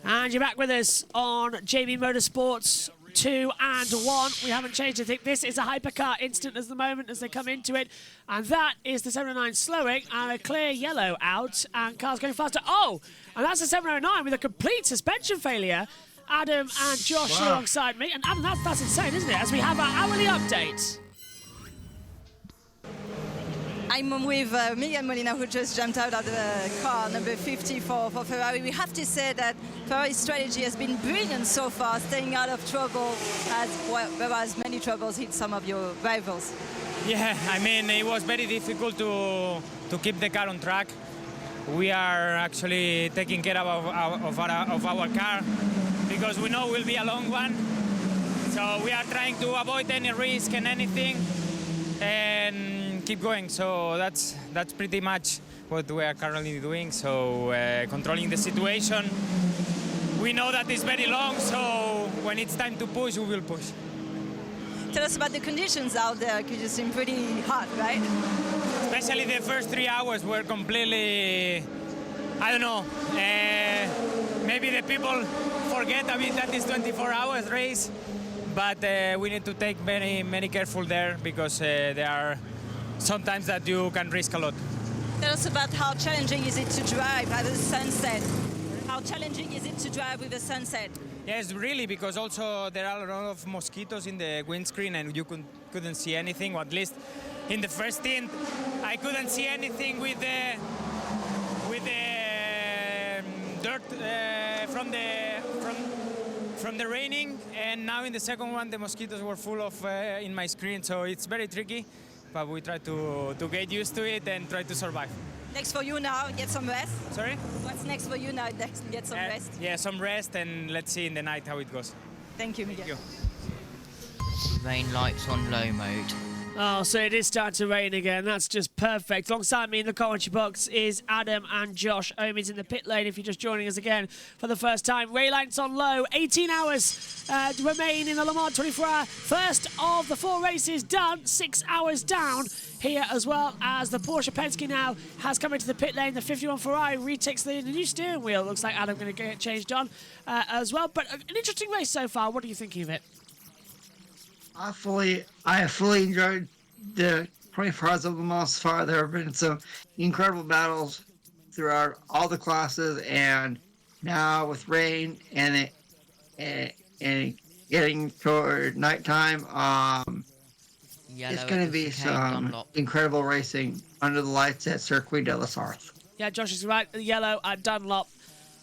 And you're back with us on JB Motorsports 2 and 1. We haven't changed anything. This is a hypercar instant at the moment as they come into it. And that is the 709 slowing and a clear yellow out. And cars going faster. Oh, and that's the 709 with a complete suspension failure. Adam and Josh alongside me. And Adam, that's insane, isn't it? As we have our hourly update. I'm with Miguel Molina, who just jumped out of the car, number 50 for Ferrari. We have to say that Ferrari's strategy has been brilliant so far, staying out of trouble, whereas many troubles hit some of your rivals. Yeah, I mean, it was very difficult to keep the car on track. We are actually taking care of our car because we know it will be a long one. So we are trying to avoid any risk and anything. And keep going. So that's pretty much what we are currently doing. So controlling the situation. We know that it's very long, so when it's time to push, we will push. Tell us about the conditions out there, because you seem pretty hot, right? Especially the first 3 hours were completely, I don't know, maybe the people forget a bit that it's 24 hours race, but we need to take very careful there because there are sometimes that you can risk a lot. Tell us about how challenging is it to drive at the sunset? How challenging is it to drive with the sunset? Yes, really, because also there are a lot of mosquitoes in the windscreen and you couldn't see anything, or at least in the first stint, I couldn't see anything with the dirt from the raining, and now in the second one the mosquitoes were full of in my screen, so it's very tricky. But we try to get used to it and try to survive. Next for you now, get some rest. Sorry? What's next for you now? Get some rest. Yeah, some rest, and let's see in the night how it goes. Thank you, Miguel. Thank you. Rain lights on low mode. Oh, so it is starting to rain again. That's just perfect. Alongside me in the commentary box is Adam and Josh. Omi's in the pit lane if you're just joining us again for the first time. Rain lights on low. 18 hours remain in the Le Mans 24-hour. First of the 4 races done. 6 hours down here, as well as the Porsche Penske now has come into the pit lane. The 51 Ferrari retakes the new steering wheel. Looks like Adam going to get changed on as well. But an interesting race so far. What are you thinking of it? I have fully enjoyed the 24 hours of Le Mans so far. There have been some incredible battles throughout all the classes, and now with rain and getting toward nighttime, it's going to be some incredible racing under the lights at Circuit de la Sarthe. Yeah, Josh is right. The yellow at Dunlop.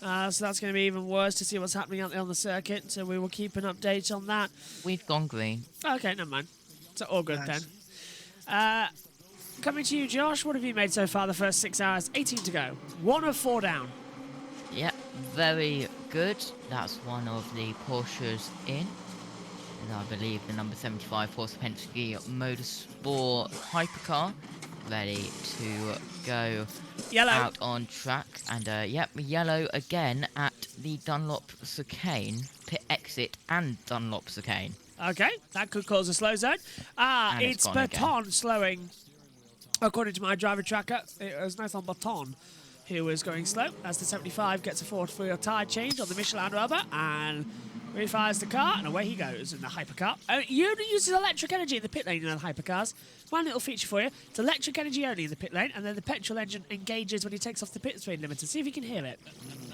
So that's going to be even worse to see what's happening out there on the circuit. So we will keep an update on that. We've gone green. Okay, never mind. So all good then. Coming to you, Josh. What have you made so far the first 6 hours? 18 to go. 1 of 4 down. Yep, very good. That's one of the Porsches in. And I believe the number 75 Porsche Penske Motorsport Hypercar. Ready to go out on track. And yep, yellow again at the Dunlop chicane, pit exit and Dunlop chicane. Okay, that could cause a slow zone. It's Baton slowing. According to my driver tracker, it was Nathan Baton who was going slow as the 75 gets a forward wheel tyre change on the Michelin rubber and refires the car, and away he goes in the hypercar. You only uses electric energy in the pit lane in the hypercars. One little feature for you. It's electric energy only in the pit lane, and then the petrol engine engages when he takes off the pit speed limiter. See if you can hear it.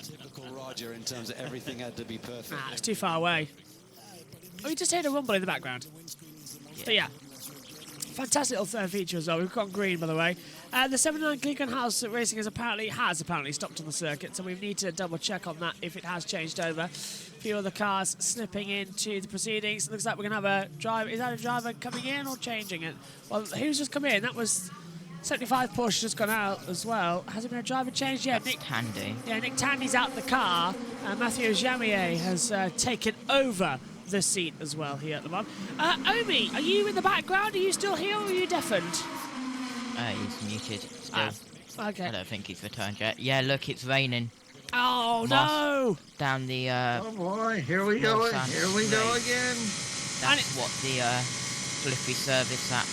Typical Roger in terms of everything had to be perfect. It's too far away. Oh, you just heard a rumble in the background. Yeah. But yeah. Fantastic little feature as well. We've got green, by the way. The 79 Glickenhaus Racing has apparently stopped on the circuit, so we need to double check on that if it has changed over. A few other cars slipping into the proceedings. Looks like we're going to have a driver. Is that a driver coming in or changing it? Well, who's just come in? That was 75 Porsche just gone out as well. Has it been a driver change? Yeah, Nick Tandy. Yeah, Nick Tandy's out the car. Mathieu Jamier has taken over the seat as well here at the moment. Omi, are you in the background? Are you still here or are you deafened? He's muted still. Okay. I don't think he's returned yet. Yeah, look, it's raining. Oh, no! Down the... oh, boy. Here we go. Here we go again. That's what the slippery surface at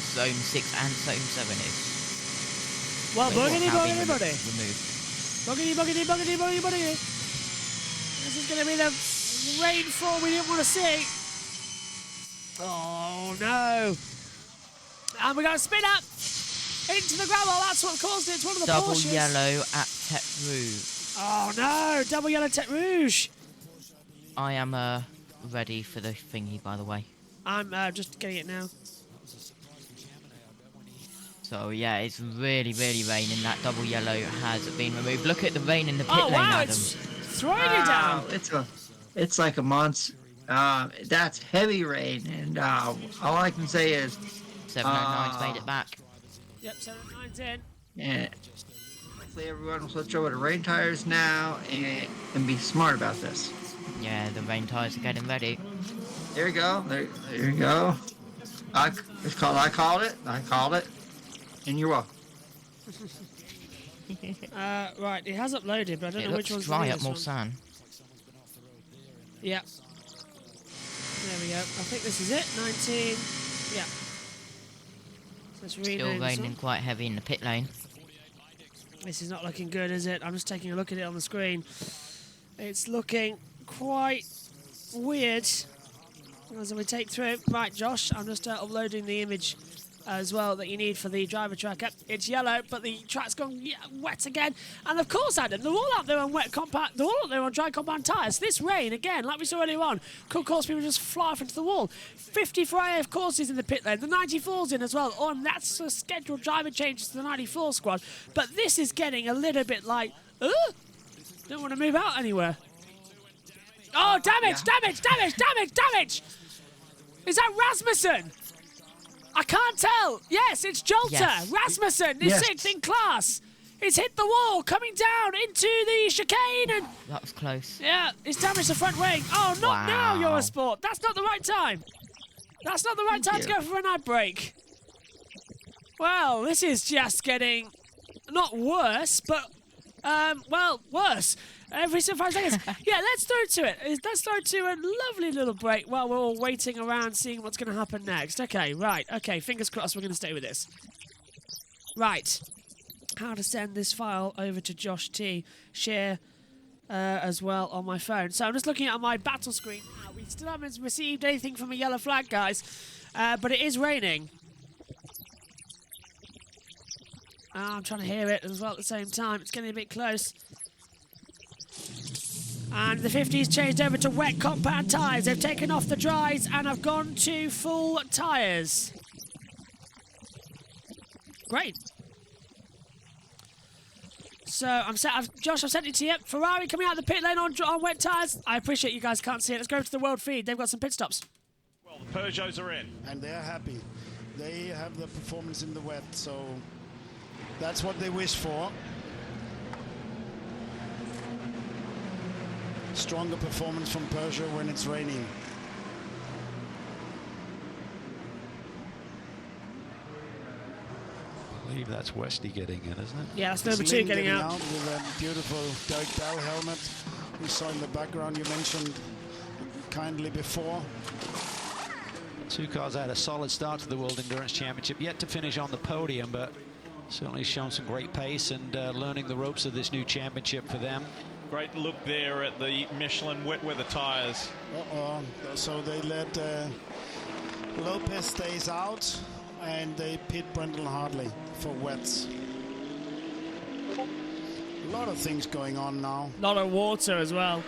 Zone 6 and Zone 7 is. Well, boogity, boogity, removed. boogity. Boogity, boogity, boogity, boogity, boogity. This is going to be the rainfall we didn't want to see. Oh, no. And we're going to spin up into the gravel. That's what caused it. It's one of the Double Porsches. yellow at Tech Rouge. Oh, no. Double yellow Tech Rouge. I am ready for the thingy, by the way. I'm just getting it now. So yeah, it's really, really raining. That double yellow has been removed. Look at the rain in the pit lane, wow, Adam. it's throwing it down. It's like a monster. That's heavy rain, and all I can say is 709's made it back. Yep, 709's in. yeah, hopefully everyone will switch over to rain tires now and be smart about this. Yeah, the rain tyres are getting ready. There you go. There you go. I called it. And you're welcome. Right, it has uploaded, but I don't know which one's dry the at latest one. Mulsanne. Yeah. There we go. I think this is it. 19. Yeah. So it's Still renaming this raining one. quite heavy in the pit lane. This is not looking good, is it? I'm just taking a look at it on the screen. It's looking quite weird as we take through. Right, Josh, I'm just uploading the image as well that you need for the driver tracker. It's yellow, but the track's gone wet again. And of course, Adam, they're all out there on wet compact, they're all out there on dry compound tyres. This rain, again, like we saw earlier on, could cause people to just fly off into the wall. 50 for AF courses in the pit lane, the 94's in as well. Oh, and that's a scheduled driver changes to the 94 squad. But this is getting a little bit like, don't want to move out anywhere. Oh, damage! Is that Rasmussen? I can't tell. Yes, it's Jolter. Yes. Rasmussen is Yes. 6th in class. He's hit the wall, coming down into the chicane, and That was close. yeah, he's damaged the front wing. Oh, not now, Wow. Eurosport. That's not the right time. That's not the right time to you. go for an ad break. Well, this is just getting not worse, but well, worse. Every 5 seconds. Yeah, let's throw to it. Let's throw to a lovely little break while we're all waiting around, seeing what's going to happen next. Okay, right. Okay, fingers crossed we're going to stay with this. Right. How to send this file over to Josh T. Share as well on my phone. So I'm just looking at my battle screen now. We still haven't received anything from a yellow flag, guys. But it is raining. I'm trying to hear it as well at the same time. It's getting a bit close. And the 50's changed over to wet compound tyres. They've taken off the dries and have gone to full tyres. Great. So Josh, I've sent it to you. Ferrari coming out of the pit lane on wet tyres. I appreciate you guys can't see it. Let's go over to the world feed. They've got some pit stops. Well, the Peugeots are in. And they're happy. They have the performance in the wet, so that's what they wish for. Stronger performance from Peugeot when it's raining. I believe that's Westy getting in, isn't it? Yeah, that's number It's 2 Lynn getting out. with a beautiful Dirk Bell helmet. We saw in the background you mentioned kindly before. Two cars had a solid start to the World Endurance Championship, yet to finish on the podium, but certainly shown some great pace and learning the ropes of this new championship for them. Great look there at the Michelin wet weather tyres. So they let Lopez stays out and they pit Brendan Hartley for wets. A lot of things going on now. A lot of water as well.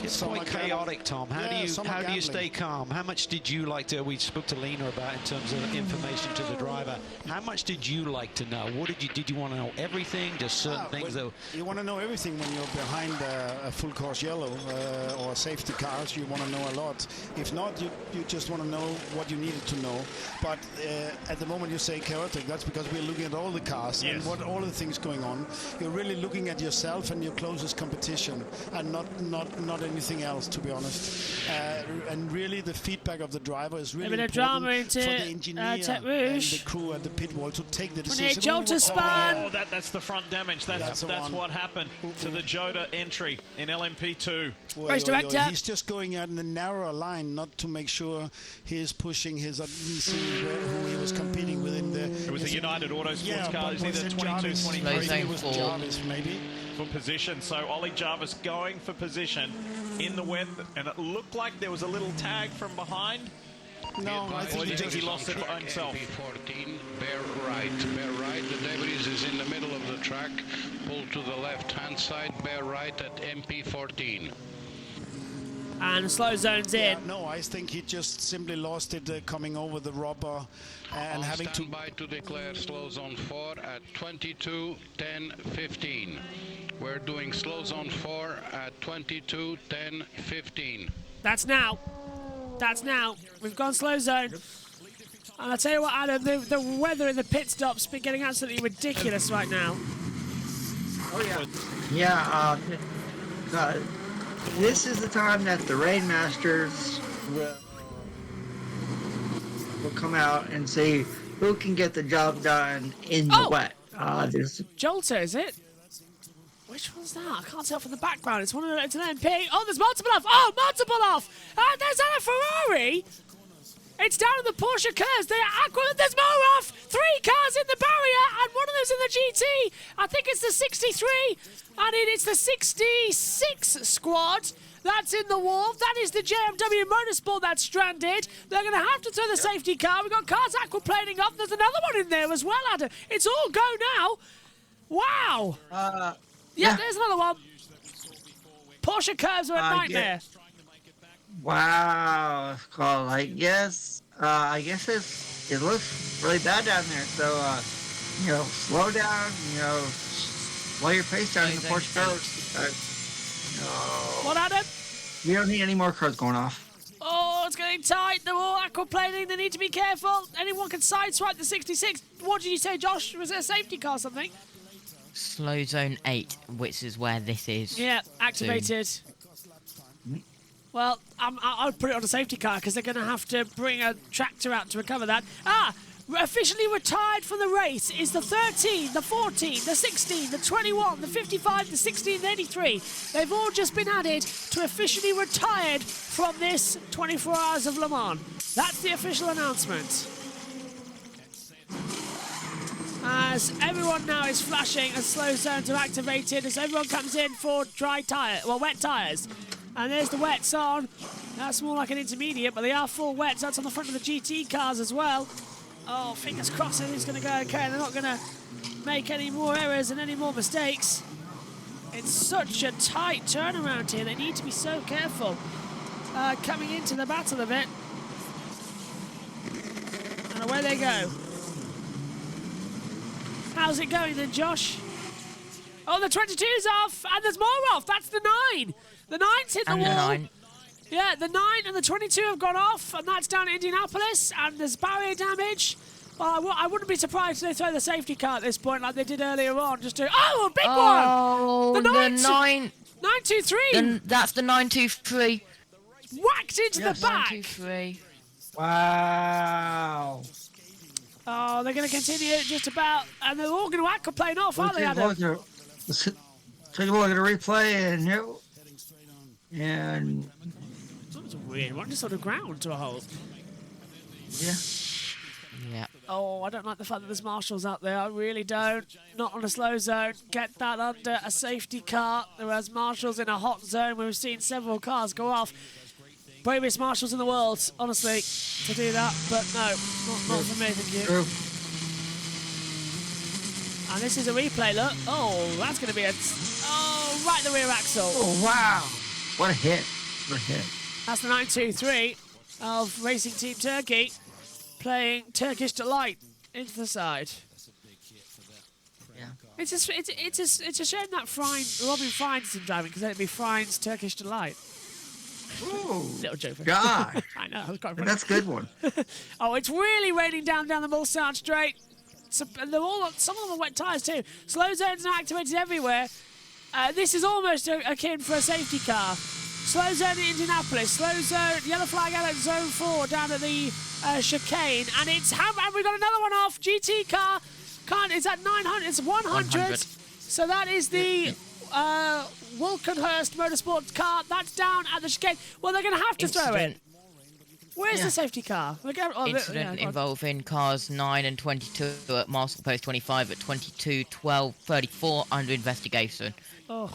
It's Some quite are gambling. chaotic, Tom. How Yeah, some are do you gambling. stay calm? How much did you like to? We spoke to Lena about in terms of information to the driver. How much did you like to know? What did you want to know? Everything, just certain things that. You want to know everything when you're behind a full course yellow or safety cars. You want to know a lot. If not, you just want to know what you needed to know. But at the moment you say chaotic, that's because we're looking at all the cars and what all the things going on. You're really looking at yourself and your closest competition, and not anything else, to be honest. And really, the feedback of the driver is really Maybe the important drama into, for the engineer Tech and Rouge. the crew at the pit wall to take the 28 decision. Jolter span. Oh, that's the front damage. That's the one. what happened to the Jota entry in LMP2. Race director. He's just going out in a narrower line, not to make sure he's pushing his. Who he was competing with in the. It was a United Autosports car. but It's was either it 22, Jarvis? 23. I think it was Zone 4. Jarvis, maybe. for position. So Ollie Jarvis going for position in the wet, and it looked like there was a little tag from behind. No, I think he lost it by himself. MP14, bear right. Bear right. The debris is in the middle of the track. Pull to the left-hand side. Bear right at MP14. And slow zones in. No, I think he just simply lost it coming over the rubber and having to... Standby to declare slow zone 4 at 22, 10, 15. We're doing slow zone 4 at 22, 10, 15. That's now. That's now. We've gone slow zone. And I tell you what, Adam, the weather in the pit stop's been getting absolutely ridiculous right now. Oh, yeah. Yeah, this is the time that the Rainmasters will come out and see who can get the job done in the wet. Jolter, is it? Which one's that? I can't tell from the background. It's it's an MP. Oh, there's multiple off. Oh, multiple off. There's a Ferrari. It's down in the Porsche curves. There's more off. 3 cars in the barrier, and one of them's in the GT. I think it's the 63, and it's the 66 squad. That's in the wharf. That is the JMW Motorsport that's stranded. They're going to have to throw the safety car. We've got cars aquaplaning up. There's another one in there as well, Adam. It's all go now. Wow. Yeah, there's another one. Porsche curves are a nightmare. Wow, it's called, I guess it looks really bad down there. So, slow down, slow your pace down in the Porsche cars. What, Adam? We don't need any more cars going off. Oh, it's getting tight. They're all aquaplaning. They need to be careful. Anyone can sideswipe the 66. What did you say, Josh? Was it a safety car or something? Slow zone 8, which is where this is. Yeah, activated. Well, I'll put it on a safety car because they're going to have to bring a tractor out to recover that. Officially retired from the race is the 13, the 14, the 16, the 21, the 55, the 16, the 83. They've all just been added to officially retired from this 24 Hours of Le Mans. That's the official announcement. As everyone now is flashing as slow zones are activated, as everyone comes in for wet tyres. And there's the wets on. That's more like an intermediate, but they are full wets. That's on the front of the GT cars as well. Oh, fingers crossed everything's going to go okay. They're not going to make any more errors and any more mistakes. It's such a tight turnaround here. They need to be so careful coming into the battle of it. And away they go. How's it going then, Josh? Oh, the 22's off, and there's more off. That's the 9. The 9's hit the wall. The 9. Yeah, the 9 and the 22 have gone off, and that's down at Indianapolis, and there's barrier damage. Well, I wouldn't be surprised if they throw the safety car at this point like they did earlier on. Just to... Oh, a big one! Oh, the 9... 923! That's the 923. Whacked into the back! 923. Wow. Oh, they're going to continue just about, and they're all going to aquaplane off, aren't they, Adam? Let's take a look at a replay, and That was a weird one, just on the ground to a hole. Yeah. Yeah. Oh, I don't like the fact that there's marshals out there. I really don't. Not on a slow zone. Get that under a safety car. Whereas marshals in a hot zone where we've seen several cars go off. Bravest marshals in the world, honestly, to do that. But no, not for me, thank you. True. And this is a replay, look. Oh, that's going to be oh, right in the rear axle. Oh, wow. What a hit. What a hit. That's the 923 of Racing Team Turkey playing Turkish Delight into the side. Yeah. It's a shame that Robin Fines isn't driving, because then it'd be Fines Turkish Delight. Ooh. Little joke. God. I know, it's quite funny. That's a good one. Oh, it's really raining down the Mulsanne Straight. And they're some of them are wet tyres too. Slow zones are activated everywhere. This is almost akin for a safety car. Slow zone in Indianapolis. Slow zone, yellow flag out at zone 4 down at the chicane. And we've got another one off. GT car. It's at 900. It's 100. So that is the Wolkenhurst Motorsport car. That's down at the chicane. Well, they're going to have to throw it. Where's the safety car? Incident involving cars 9 and 22 at Marshall Post 25 at 22, 12, 34 under investigation. Oh,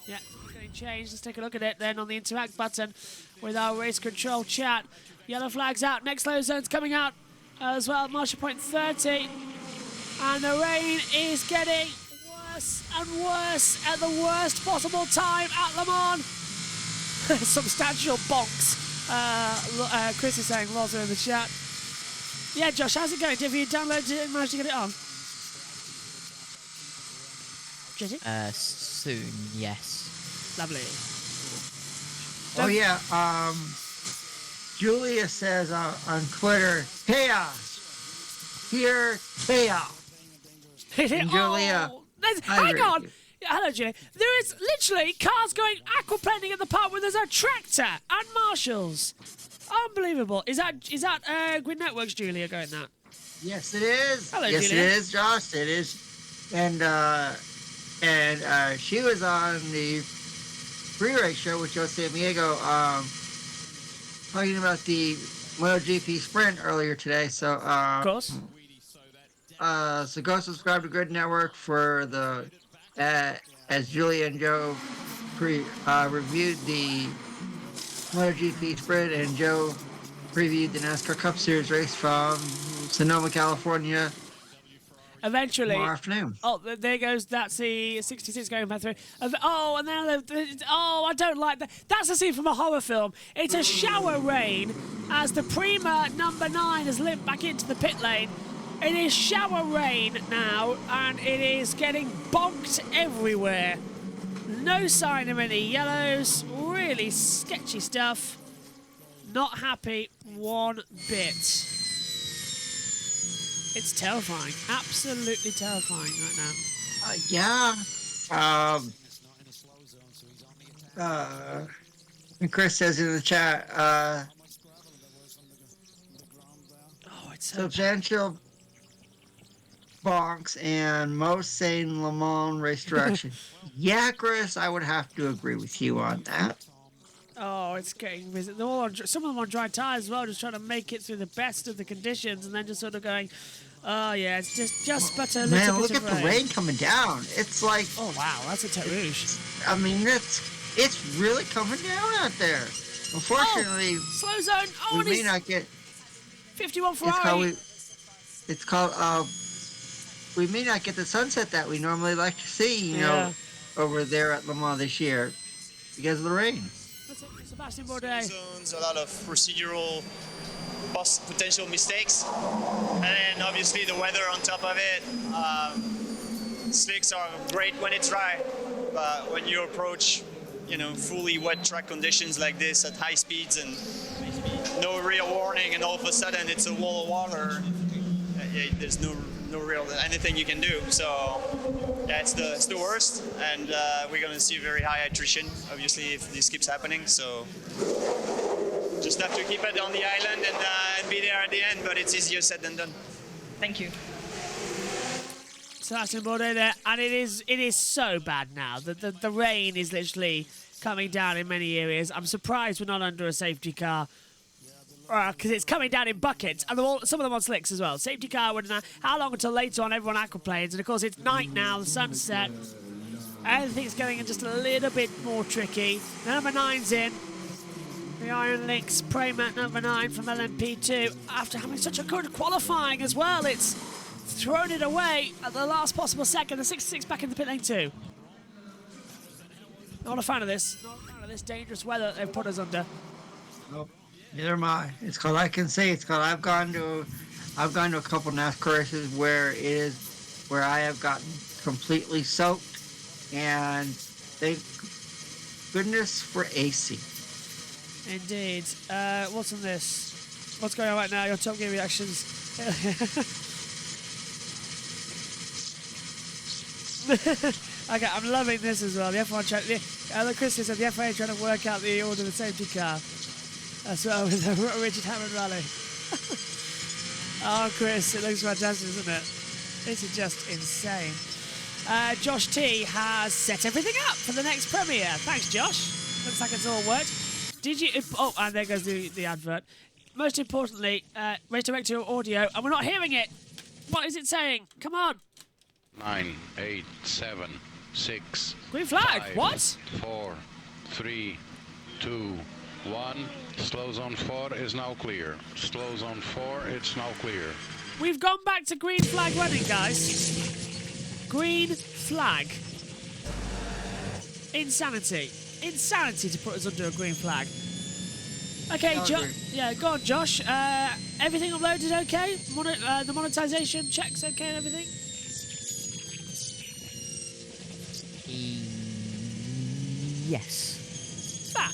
yeah, getting changed. Let's take a look at it then on the interact button with our race control chat. Yellow flag's out. Next low zone's coming out as well. Marshall point 30. And the rain is getting worse and worse at the worst possible time at Le Mans. Substantial bonks. Chris is saying, Loza in the chat. Yeah, Josh, how's it going? Have you downloaded it and managed to get it on? Jesse? Soon, yes. Lovely. Oh yeah. Julia says on Twitter, chaos. Here, chaos. And Julia, hang on. Hello, Julia. There is literally cars going aquaplaning at the part where there's a tractor and marshals. Unbelievable. Is that Grid Networks Julia going that? Yes, it is. Hello, yes, Julia. it is, Josh. It is. And she was on the pre-race show with Joe Sammiego, talking about the MotoGP sprint earlier today. So, of course. So go subscribe to Grid Network for the as Julia and Joe reviewed the MotoGP sprint, and Joe previewed the NASCAR Cup Series race from Sonoma, California. Eventually. Tomorrow afternoon. Oh, there goes. That's the 66 going back through. Oh, and then I don't like that. That's a scene from a horror film. It's a shower rain as the Prima number 9 has limped back into the pit lane. It is shower rain now, and it is getting bonked everywhere. No sign of any yellows. Really sketchy stuff. Not happy one bit. It's terrifying. Absolutely terrifying right now. And Chris says in the chat, it's so substantial bonks and most sane Le Mans race direction. Yeah, Chris, I would have to agree with you on that. Oh, it's getting busy. They're all on, some of them on dry tyres as well, just trying to make it through the best of the conditions, and then just sort of going, oh yeah, it's just but a little Man, bit look of at the rain coming down. It's like, oh wow, that's a deluge. I mean, it's really coming down out there. Unfortunately, slow zone. Oh, we may not get 51 Ferrari. It's called. We may not get the sunset that we normally like to see, you know, over there at Le Mans this year because of the rain. Sebastian Bourdais. Zones, a lot of procedural potential mistakes, and then obviously the weather on top of it. Slicks are great when it's dry, but when you approach, fully wet track conditions like this at high speeds and no real warning, and all of a sudden it's a wall of water, there's no real anything you can do. So yeah, it's the worst, and we're going to see very high attrition, obviously, if this keeps happening. So just have to keep it on the island and be there at the end, but it's easier said than done. Thank you. Sebastian Bourdais there, and it is so bad now. The rain is literally coming down in many areas. I'm surprised we're not under a safety car, because it's coming down in buckets, and some of them on slicks as well. Safety car wouldn't have. How long until later on everyone aquaplanes? And of course it's night now, the sun's set. Everything's getting just a little bit more tricky. Number 9's in. The Iron Links Prima number 9 from LMP2. After having such a good qualifying as well, it's thrown it away at the last possible second. The 66 back in the pit lane too. Not a fan of this. Not a fan of this dangerous weather that they've put us under. Nope. Neither am I. It's called, I can say, it's called, I've gone to a couple NASCAR races where I have gotten completely soaked, and thank goodness for AC. Indeed. What's on this? What's going on right now? Your Top Gear reactions. Okay, I'm loving this as well. The F1 track. Chris said the FIA trying to work out the order of the safety car. As well with the Richard Hammond rally. Oh, Chris, it looks fantastic, doesn't it? This is just insane. Josh T has set everything up for the next premiere. Thanks, Josh. Looks like it's all worked. Did you? Oh, and there goes the advert. Most importantly, race director audio, and we're not hearing it. What is it saying? Come on. 9, 8, 7, 6. Green flag. 5, What? 4, 3, 2, 1. Slow zone 4 is now clear. Slow zone 4, it's now clear. We've gone back to green flag running, guys. Green flag. Insanity. Insanity to put us under a green flag. Okay, yeah, go on, Josh. Everything uploaded okay? The monetization checks okay and everything? Yes. Fat.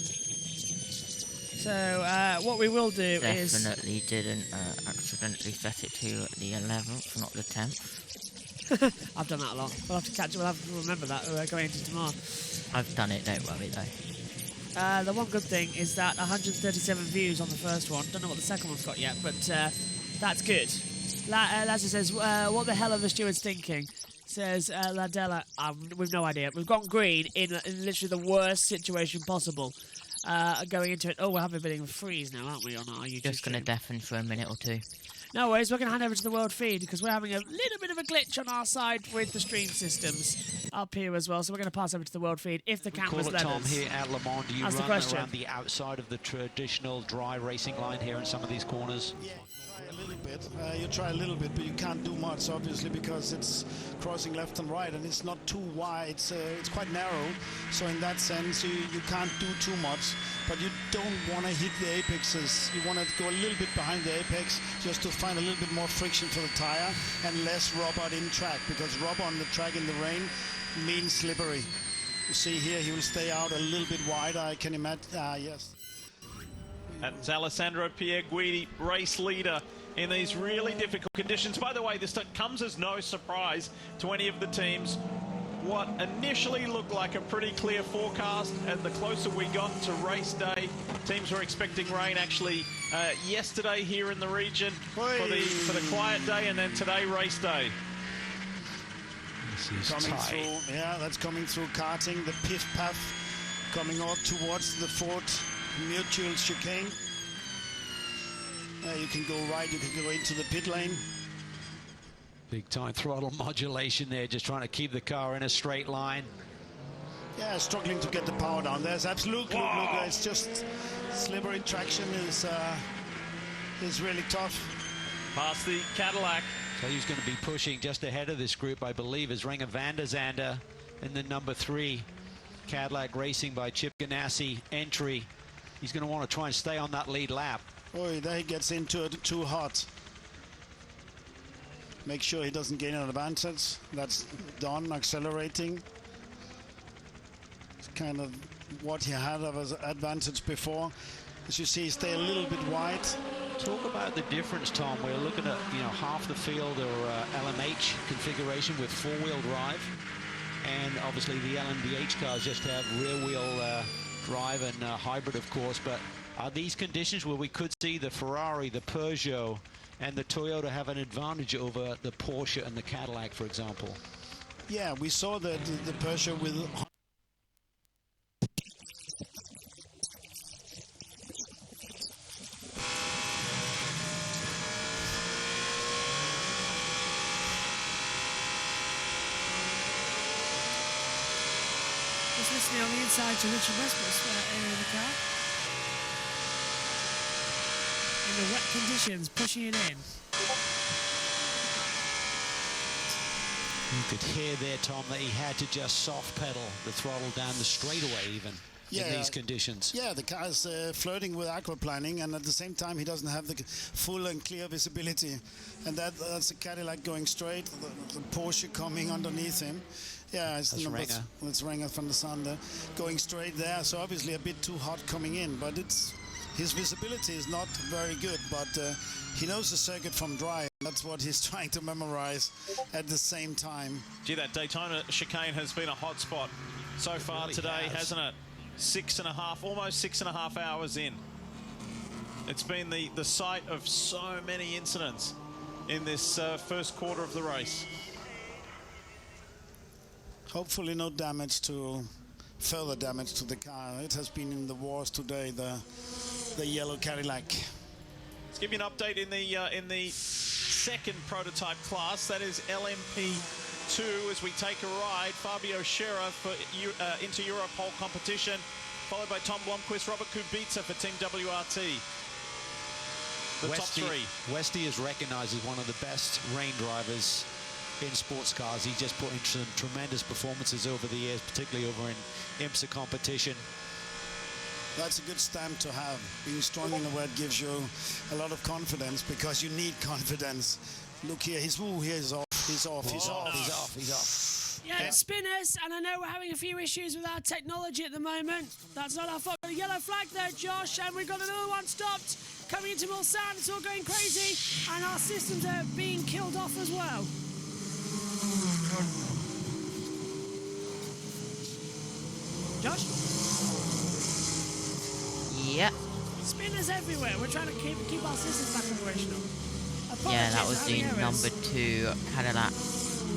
So, what we will do is... Definitely didn't accidentally set it to the 11th, not the 10th. I've done that a lot. We'll have to catch up. We'll have to remember that going into tomorrow. I've done it, don't worry though. The one good thing is that 137 views on the first one. Don't know what the second one's got yet, but that's good. Lazza says, what the hell are the stewards thinking? Says Ladella, we've no idea. We've gone green in literally the worst situation possible. Going into it. Oh, we're having a bit of a freeze now, aren't we, on our YouTube Just going to deafen for a minute or two. No worries, we're going to hand over to the world feed because we're having a little bit of a glitch on our side with the stream systems up here as well. So we're going to pass over to the world feed if the cameras let us. Tom, here at Le Mans, do you That's run around the outside of the traditional dry racing line here in some of these corners? Yeah, try a little bit. You try a little bit, but you can't do much, obviously, because it's crossing left and right, and it's not too wide. It's quite narrow, so in that sense, you can't do too much. But you don't want to hit the apexes. You want to go a little bit behind the apex just to find a little bit more friction for the tire and less rubber in track, because rubber on the track in the rain means slippery. You see here, he will stay out a little bit wider, I can imagine. Yes. That's Alessandro Pierguidi, race leader in these really difficult conditions. By the way, this comes as no surprise to any of the teams. What initially looked like a pretty clear forecast, and the closer we got to race day, teams were expecting rain actually yesterday here in the region for the quiet day, and then today race day. This is coming through, yeah, that's coming through karting, the piff path coming out towards the Fort Mutual chicane. You can go right, you can go into the pit lane. Big time throttle modulation there, just trying to keep the car in a straight line. Yeah, struggling to get the power down. There's absolutely, look, it's just slippery traction is really tough. Past the Cadillac. So he's going to be pushing just ahead of this group, I believe, is Renger van der Zande in the number 3. Cadillac Racing by Chip Ganassi entry. He's going to want to try and stay on that lead lap. Oh, there he gets into it too hot. Make sure he doesn't gain an advantage. That's done, accelerating. It's kind of what he had of his advantage before. As you see, stay a little bit wide. Talk about the difference, Tom. We're looking at, half the field or LMH configuration with four-wheel drive. And obviously the LMDH cars just have rear-wheel drive and hybrid, of course. But are these conditions where we could see the Ferrari, the Peugeot, and the Toyota have an advantage over the Porsche and the Cadillac, for example? Yeah, we saw that the Peugeot with... Just listening on the inside to Richard Westbrook's in the car. In the wet conditions, pushing it in. You could hear there, Tom, that he had to just soft pedal the throttle down the straightaway even in these conditions. Yeah, the car is flirting with aquaplaning, and at the same time he doesn't have the full and clear visibility. And that's a Cadillac going straight, the Porsche coming underneath him. Yeah, it's Renger. It's Renger van der Zande going straight there, so obviously a bit too hot coming in, but his visibility is not very good, but he knows the circuit from dry. That's what he's trying to memorize at the same time. Gee, that Daytona chicane has been a hot spot so far really today, hasn't it? 6.5, almost 6.5 hours in. It's been the site of so many incidents in this first quarter of the race. Hopefully no further damage to the car. It has been in the wars today, the yellow Cadillac. Let's give you an update in the second prototype class. That is LMP 2 as we take a ride. Fabio Scherer for Inter Europe whole competition, followed by Tom Blomqvist, Robert Kubica for Team WRT. The top 3. Westy is recognised as one of the best rain drivers in sports cars. He just put in some tremendous performances over the years, particularly over in IMSA competition. That's a good stamp to have. Being strong in the wet gives you a lot of confidence, because you need confidence. Look here, he's off. Yeah, it's spinners, and I know we're having a few issues with our technology at the moment. That's not our fault. A yellow flag there, Josh, and we've got another one stopped. Coming into Mulsanne, it's all going crazy, and our systems are being killed off as well. Josh? Yep. Spinners everywhere. We're trying to keep our systems back operational. Apologies, Yeah, that was the errors. number 2 Cadillac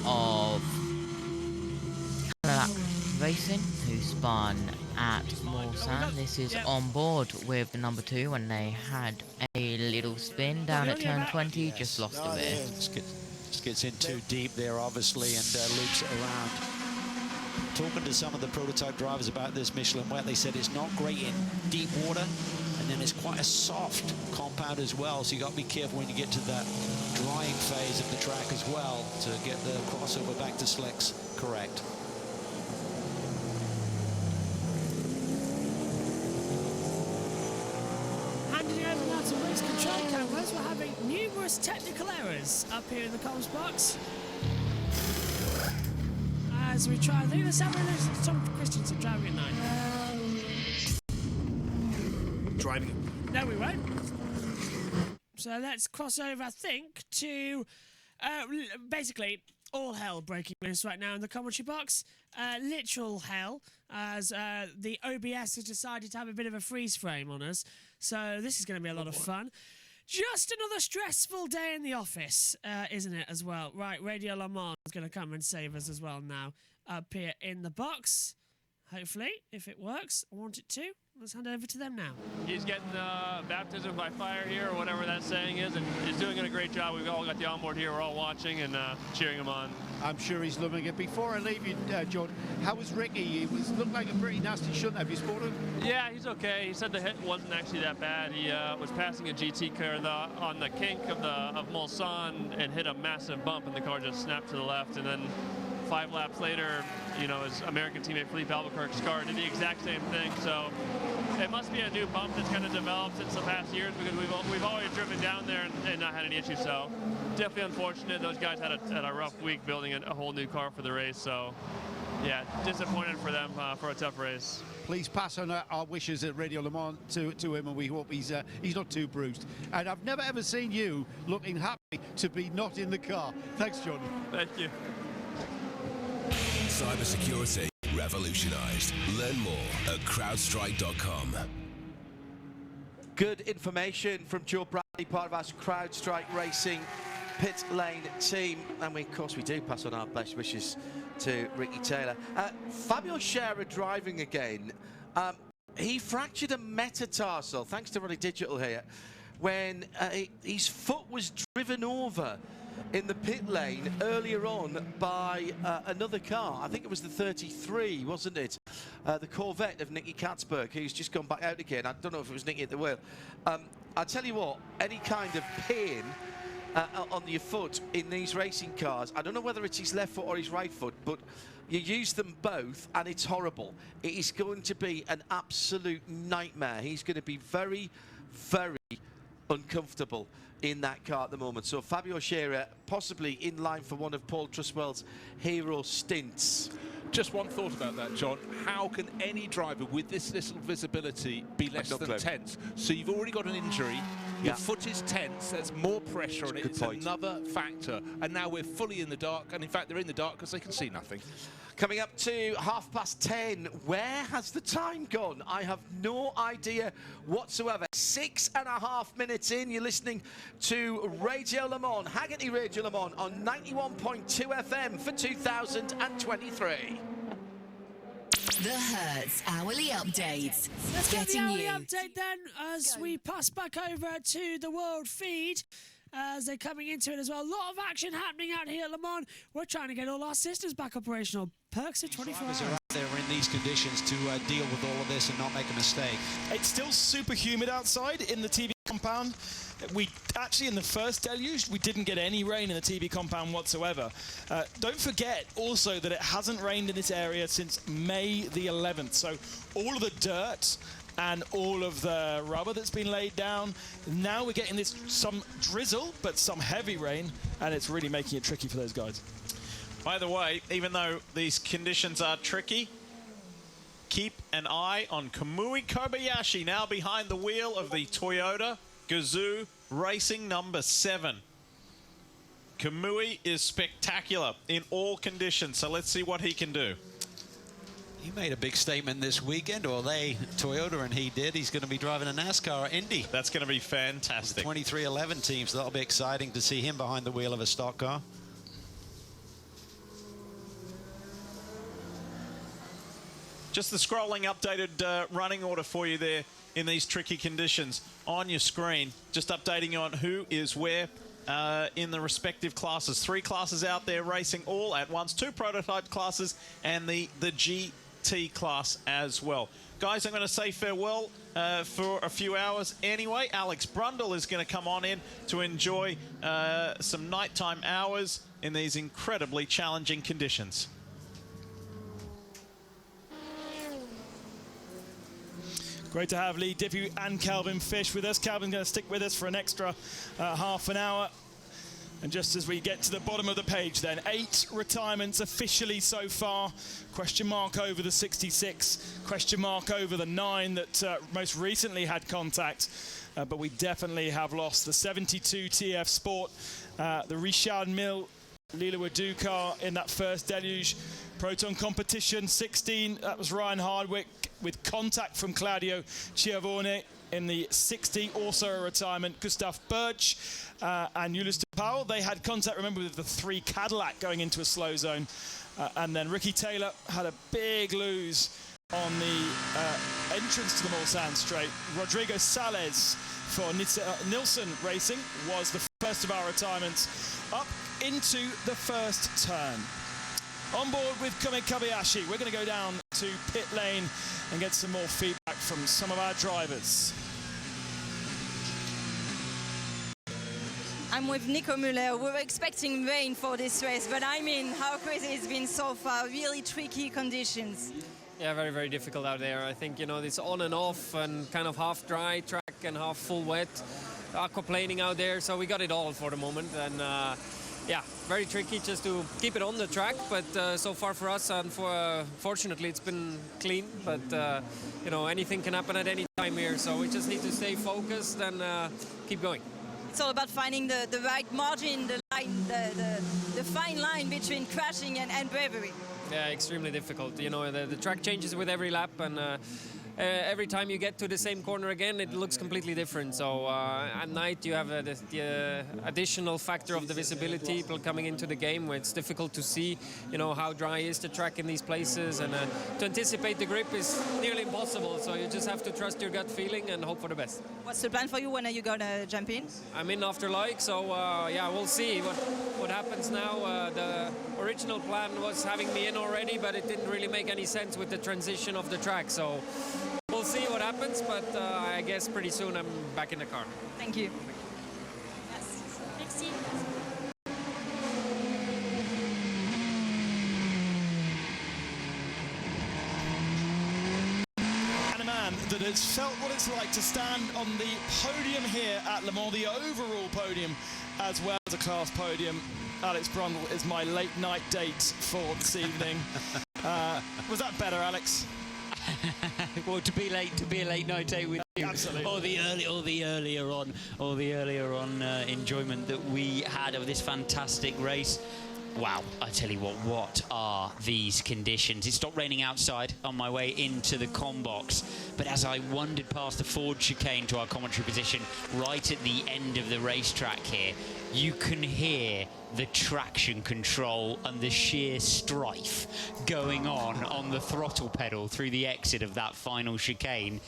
of Cadillac Racing, who spun at Mulsanne. This is on board with the number 2 when they had a little spin down at turn 20, just lost a bit. Just gets in too deep there, obviously, and loops it around. Talking to some of the prototype drivers about this Michelin wet, they said it's not great in deep water, and then it's quite a soft compound as well, so you got to be careful when you get to that drying phase of the track as well to get the crossover back to slicks correct. Handing it over now to race control cameras. We're having numerous technical errors up here in the comms box. As we try, I think let's have Tom Christensen driving at 9. Driving. No, we won't. So let's cross over, I think, to basically all hell breaking loose right now in the commentary box. Literal hell, as the OBS has decided to have a bit of a freeze frame on us. So this is going to be a lot of fun. Just another stressful day in the office, isn't it, as well? Right, Radio Le Mans is going to come and save us as well now, up here in the box. Hopefully, if it works, I want it to. Let's hand over to them now. He's getting baptism by fire here, or whatever that saying is, and he's doing a great job. We've all got the onboard here. We're all watching and cheering him on. I'm sure he's loving it. Before I leave you, John, how was Ricky? He looked like a pretty nasty shunt. Have you spotted him? Yeah, he's okay. He said the hit wasn't actually that bad. He was passing a GT car on the kink of Mulsanne and hit a massive bump, and the car just snapped to the left. And then 5 laps later, you know, his American teammate Philippe Albuquerque's car did the exact same thing. So it must be a new bump that's kind of developed since the past years, because we've always driven down there and not had any issues. So definitely unfortunate. Those guys had a rough week building a whole new car for the race. So yeah, disappointed for them for a tough race. Please pass on our wishes at Radio Le Mans to him, and we hope he's not too bruised. And I've never ever seen you looking happy to be not in the car. Thanks, John. Thank you. Cybersecurity revolutionized. Learn more at crowdstrike.com. Good information from Joe Bradley, part of our CrowdStrike Racing pit lane team. And of course, we do pass on our best wishes to Ricky Taylor. Fabio Scherer driving again. He fractured a metatarsal, thanks to Rally Digital here, when his foot was driven over in the pit lane earlier on by another car. I think it was the 33, wasn't it? The Corvette of Nicky Katzberg, who's just gone back out again. I don't know if it was Nicky at the wheel. I'll tell you what, any kind of pain on your foot in these racing cars, I don't know whether it's his left foot or his right foot, but you use them both and it's horrible. It is going to be an absolute nightmare. He's going to be very, very uncomfortable in that car at the moment. So Fabio Scherer possibly in line for one of Paul Truswell's hero stints. Just one thought about that, John. How can any driver with this little visibility be less than tense? So you've already got an injury, your foot is tense, there's more pressure on it, it's another factor. And now we're fully in the dark, and in fact they're in the dark because they can see nothing. Coming up to 10:30, where has the time gone? I have no idea whatsoever. 6.5 minutes in, you're listening to Radio Le Mans, Haggerty Radio Le Mans on 91.2 FM for 2023. The Hertz Hourly Update. Let's get the hourly update then, as we pass back over to the world feed. as they're coming into it as well. A lot of action happening out here at Le Mans. We're trying to get all our systems back operational. Perks of 24 hours. Drivers are out there in these conditions to deal with all of this and not make a mistake. It's still super humid outside in the TV compound. We actually, in the first deluge, we didn't get any rain in the TV compound whatsoever. Don't forget also that it hasn't rained in this area since May the 11th. So all of the dirt and all of the rubber that's been laid down, now we're getting this, some drizzle, but some heavy rain, and it's really making it tricky for those guys. By the way, even though these conditions are tricky, keep an eye on Kamui Kobayashi, now behind the wheel of the Toyota Gazoo Racing number 7. Kamui is spectacular in all conditions, so let's see what he can do. He made a big statement this weekend, or Toyota and he did. He's going to be driving a NASCAR at Indy. That's going to be fantastic. 2311 team, so that'll be exciting to see him behind the wheel of a stock car. Just the scrolling updated running order for you there in these tricky conditions on your screen. Just updating you on who is where in the respective classes. 3 classes out there racing all at once. 2 prototype classes and the GT class as well. Guys, I'm going to say farewell for a few hours anyway. Alex Brundle is going to come on in to enjoy some nighttime hours in these incredibly challenging conditions. Great to have Lee Diffie and Calvin Fish with us. Calvin's going to stick with us for an extra half an hour. And just as we get to the bottom of the page then, 8 retirements officially so far. Question mark over the 66. Question mark over the 9 that most recently had contact. But we definitely have lost the 72 TF Sport, the Richard Mille Lila Wadu car in that first deluge. Proton competition 16, that was Ryan Hardwick with contact from Claudio Chiavone in the 60, also a retirement. Gustav Birch and Julius de Powell, they had contact, remember, with the 3 Cadillac going into a slow zone. And then Ricky Taylor had a big lose on the entrance to the Mulsanne straight. Rodrigo Salles for Nilsson Racing was the first of our retirements up into the first turn. On board with Kamui Kobayashi, we're going to go down to pit lane and get some more feedback from some of our drivers. I'm with Nico Müller. We were expecting rain for this race, but I mean, how crazy it's been so far. Really tricky conditions. Yeah, very, very difficult out there. I think, you know, it's on and off and kind of half dry track and half full wet. Aquaplaning out there, so we got it all for the moment. And yeah, very tricky just to keep it on the track, but so far for us, fortunately, it's been clean. But you know, anything can happen at any time here, so we just need to stay focused and keep going. It's all about finding the right margin, the fine line between crashing and bravery. Yeah, extremely difficult. You know, the track changes with every lap, and every time you get to the same corner again, it looks completely different. So at night you have the additional factor of the visibility, people coming into the game where it's difficult to see, you know, how dry is the track in these places, and to anticipate the grip is nearly impossible. So you just have to trust your gut feeling and hope for the best. What's the plan for you? When are you gonna jump in? I'm in after like, so yeah, we'll see what happens now. The original plan was having me in already, but it didn't really make any sense with the transition of the track. So we'll see what happens, but I guess pretty soon I'm back in the car. Thank you. And a man that has felt what it's like to stand on the podium here at Le Mans, the overall podium, as well as a class podium. Alex Brundle is my late night date for this evening. Was that better, Alex? Well, to be a late night date with you, absolutely, or the earlier on enjoyment that we had of this fantastic race. Wow, I tell you what are these conditions? It stopped raining outside on my way into the comm box, but as I wandered past the Ford chicane to our commentary position, right at the end of the racetrack here, you can hear the traction control and the sheer strife going on the throttle pedal through the exit of that final chicane.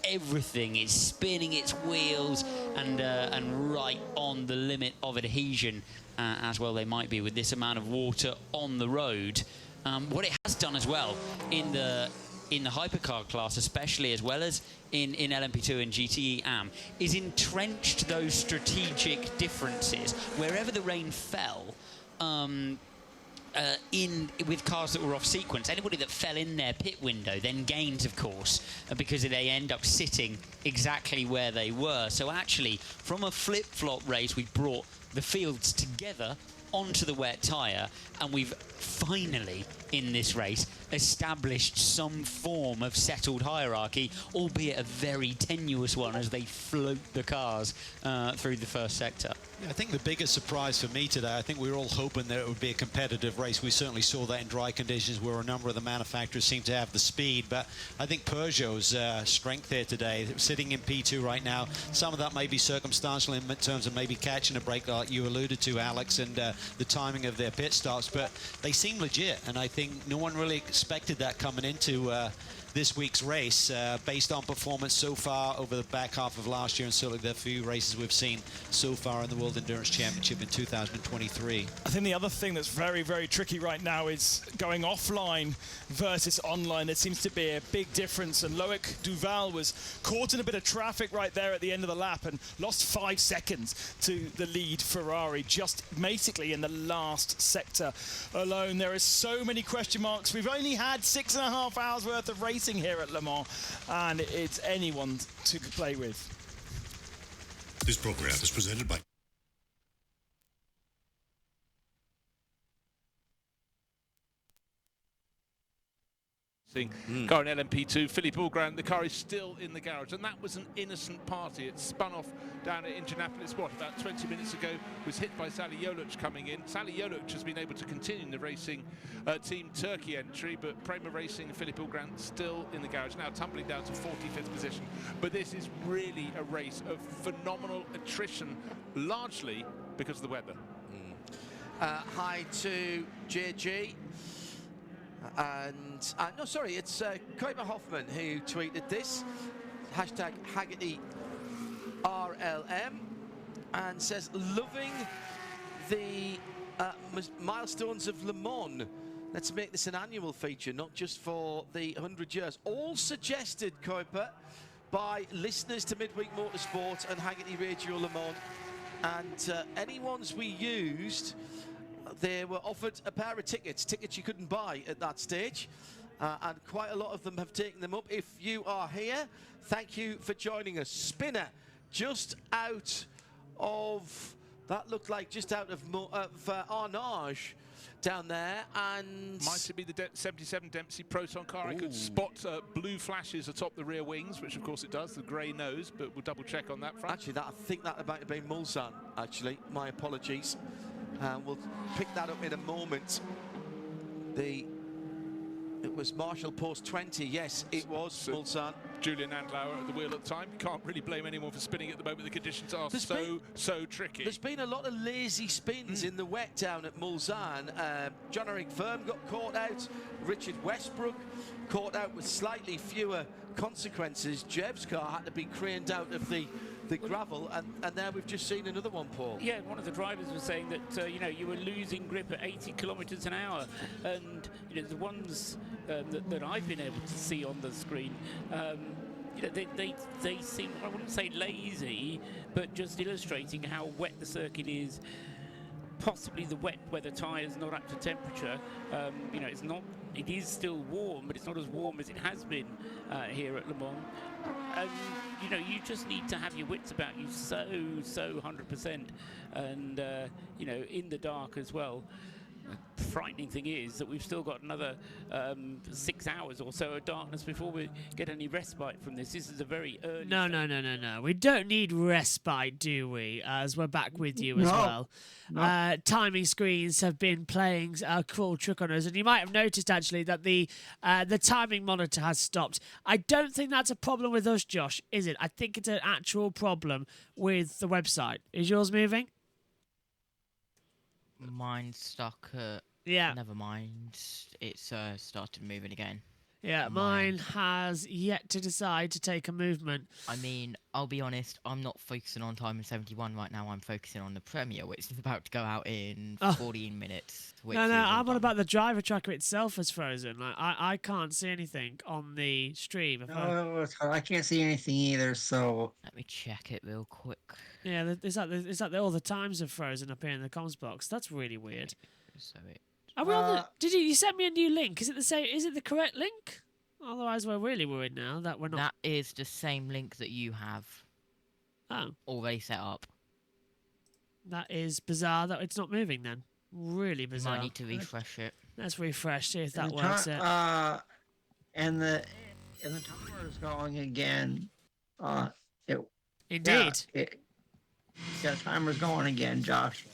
everything is spinning its wheels and right on the limit of adhesion, as well they might be with this amount of water on the road. What it has done as well in the hypercar class, especially, as well as in LMP2 and GTE AM, is entrenched those strategic differences wherever the rain fell. With cars that were off sequence, anybody that fell in their pit window then gains, of course, because they end up sitting exactly where they were. So actually, from a flip-flop race, we brought the fields together onto the wet tyre, and we've finally, in this race, established some form of settled hierarchy, albeit a very tenuous one as they float the cars through the first sector. Yeah, I think the biggest surprise for me today, I think we were all hoping that it would be a competitive race. We certainly saw that in dry conditions where a number of the manufacturers seem to have the speed, but I think Peugeot's strength here today, sitting in P2 right now, some of that may be circumstantial in terms of maybe catching a break like you alluded to, Alex, and the timing of their pit stops, but they seem legit, and I think no one really expected that coming into this week's race based on performance so far over the back half of last year and certainly the few races we've seen so far in the World Endurance Championship in 2023. I think the other thing that's very, very tricky right now is going offline versus online. There seems to be a big difference, and Loic Duval was caught in a bit of traffic right there at the end of the lap and lost 5 seconds to the lead Ferrari just basically in the last sector alone. There are so many question marks. We've only had 6.5 hours worth of racing here at Le Mans, and it's anyone to play with. This program is presented by car in LMP2. Philippe Augrand, the car is still in the garage, and that was an innocent party. It spun off down at Indianapolis, about 20 minutes ago, was hit by Sally Yoluch coming in. Sally Yoluch has been able to continue in the racing Team Turkey entry, but Prema Racing and Philippe Augrand still in the garage, now tumbling down to 45th position. But this is really a race of phenomenal attrition, largely because of the weather. Hi to JG. And no, sorry, it's Kuiper Hoffman who tweeted this, hashtag Haggerty RLM, and says, loving the milestones of Le Mans. Let's make this an annual feature, not just for the 100 years. All suggested, Kuiper, by listeners to Midweek Motorsport and Haggerty Radio Le Mans, and any ones we used, they were offered a pair of tickets you couldn't buy at that stage, and quite a lot of them have taken them up. If you are here, thank you for joining us. Spinner just out of, that looked like just out of Arnage down there, and might it be the 77 Dempsey Proton car? Ooh. I could spot blue flashes atop the rear wings, which of course it does, the grey nose, but we'll double check on that front. Actually, I think that about to be Mulsanne, actually. My apologies. We'll pick that up in a moment. It was Marshall Post 20, yes, it was Mulsanne. Julian Andlauer at the wheel at the time. Can't really blame anyone for spinning at the moment. The conditions are so tricky. There's been a lot of lazy spins in the wet down at Mulsanne. John-Eric Verme got caught out. Richard Westbrook caught out with slightly fewer consequences. Jeb's car had to be craned out of the gravel, and there we've just seen another one, Paul. Yeah, one of the drivers was saying that you know, you were losing grip at 80 kilometres an hour, and you know, the ones that I've been able to see on the screen, you know, they seem, I wouldn't say lazy, but just illustrating how wet the circuit is. Possibly the wet weather tyres not up to temperature. You know, it is still warm, but it's not as warm as it has been here at Le Mans. And you know, you just need to have your wits about you so 100%, and you know, in the dark as well. The frightening thing is that we've still got another 6 hours or so of darkness before we get any respite from this. This is a very early... No. We don't need respite, do we? As we're back with you as well. No. Timing screens have been playing a cruel trick on us, and you might have noticed actually that the timing monitor has stopped. I don't think that's a problem with us, Josh, is it? I think it's an actual problem with the website. Is yours moving? Mine's stuck at... Yeah. Never mind. It's started moving again. Yeah, mine has yet to decide to take a movement. I mean, I'll be honest, I'm not focusing on time in 71 right now. I'm focusing on the Premier, which is about to go out in 14 minutes. Which No, is all I'm on done. about the driver tracker itself is frozen. Like, I can't see anything on the stream. If No, I can't see anything either. So let me check it real quick. Yeah, is that all the times are frozen up here in the comms box? That's really weird. So it. Are we on the? Did you sent me a new link? Is it the same? Is it the correct link? Otherwise, we're really worried now that we're not. That is the same link that you have. Already set up. That is bizarre. That it's not moving. Then really bizarre. You might need to refresh it. Let's refresh. See if that and works. and the timer is going again. Indeed. Yeah, the timer's going again, Josh.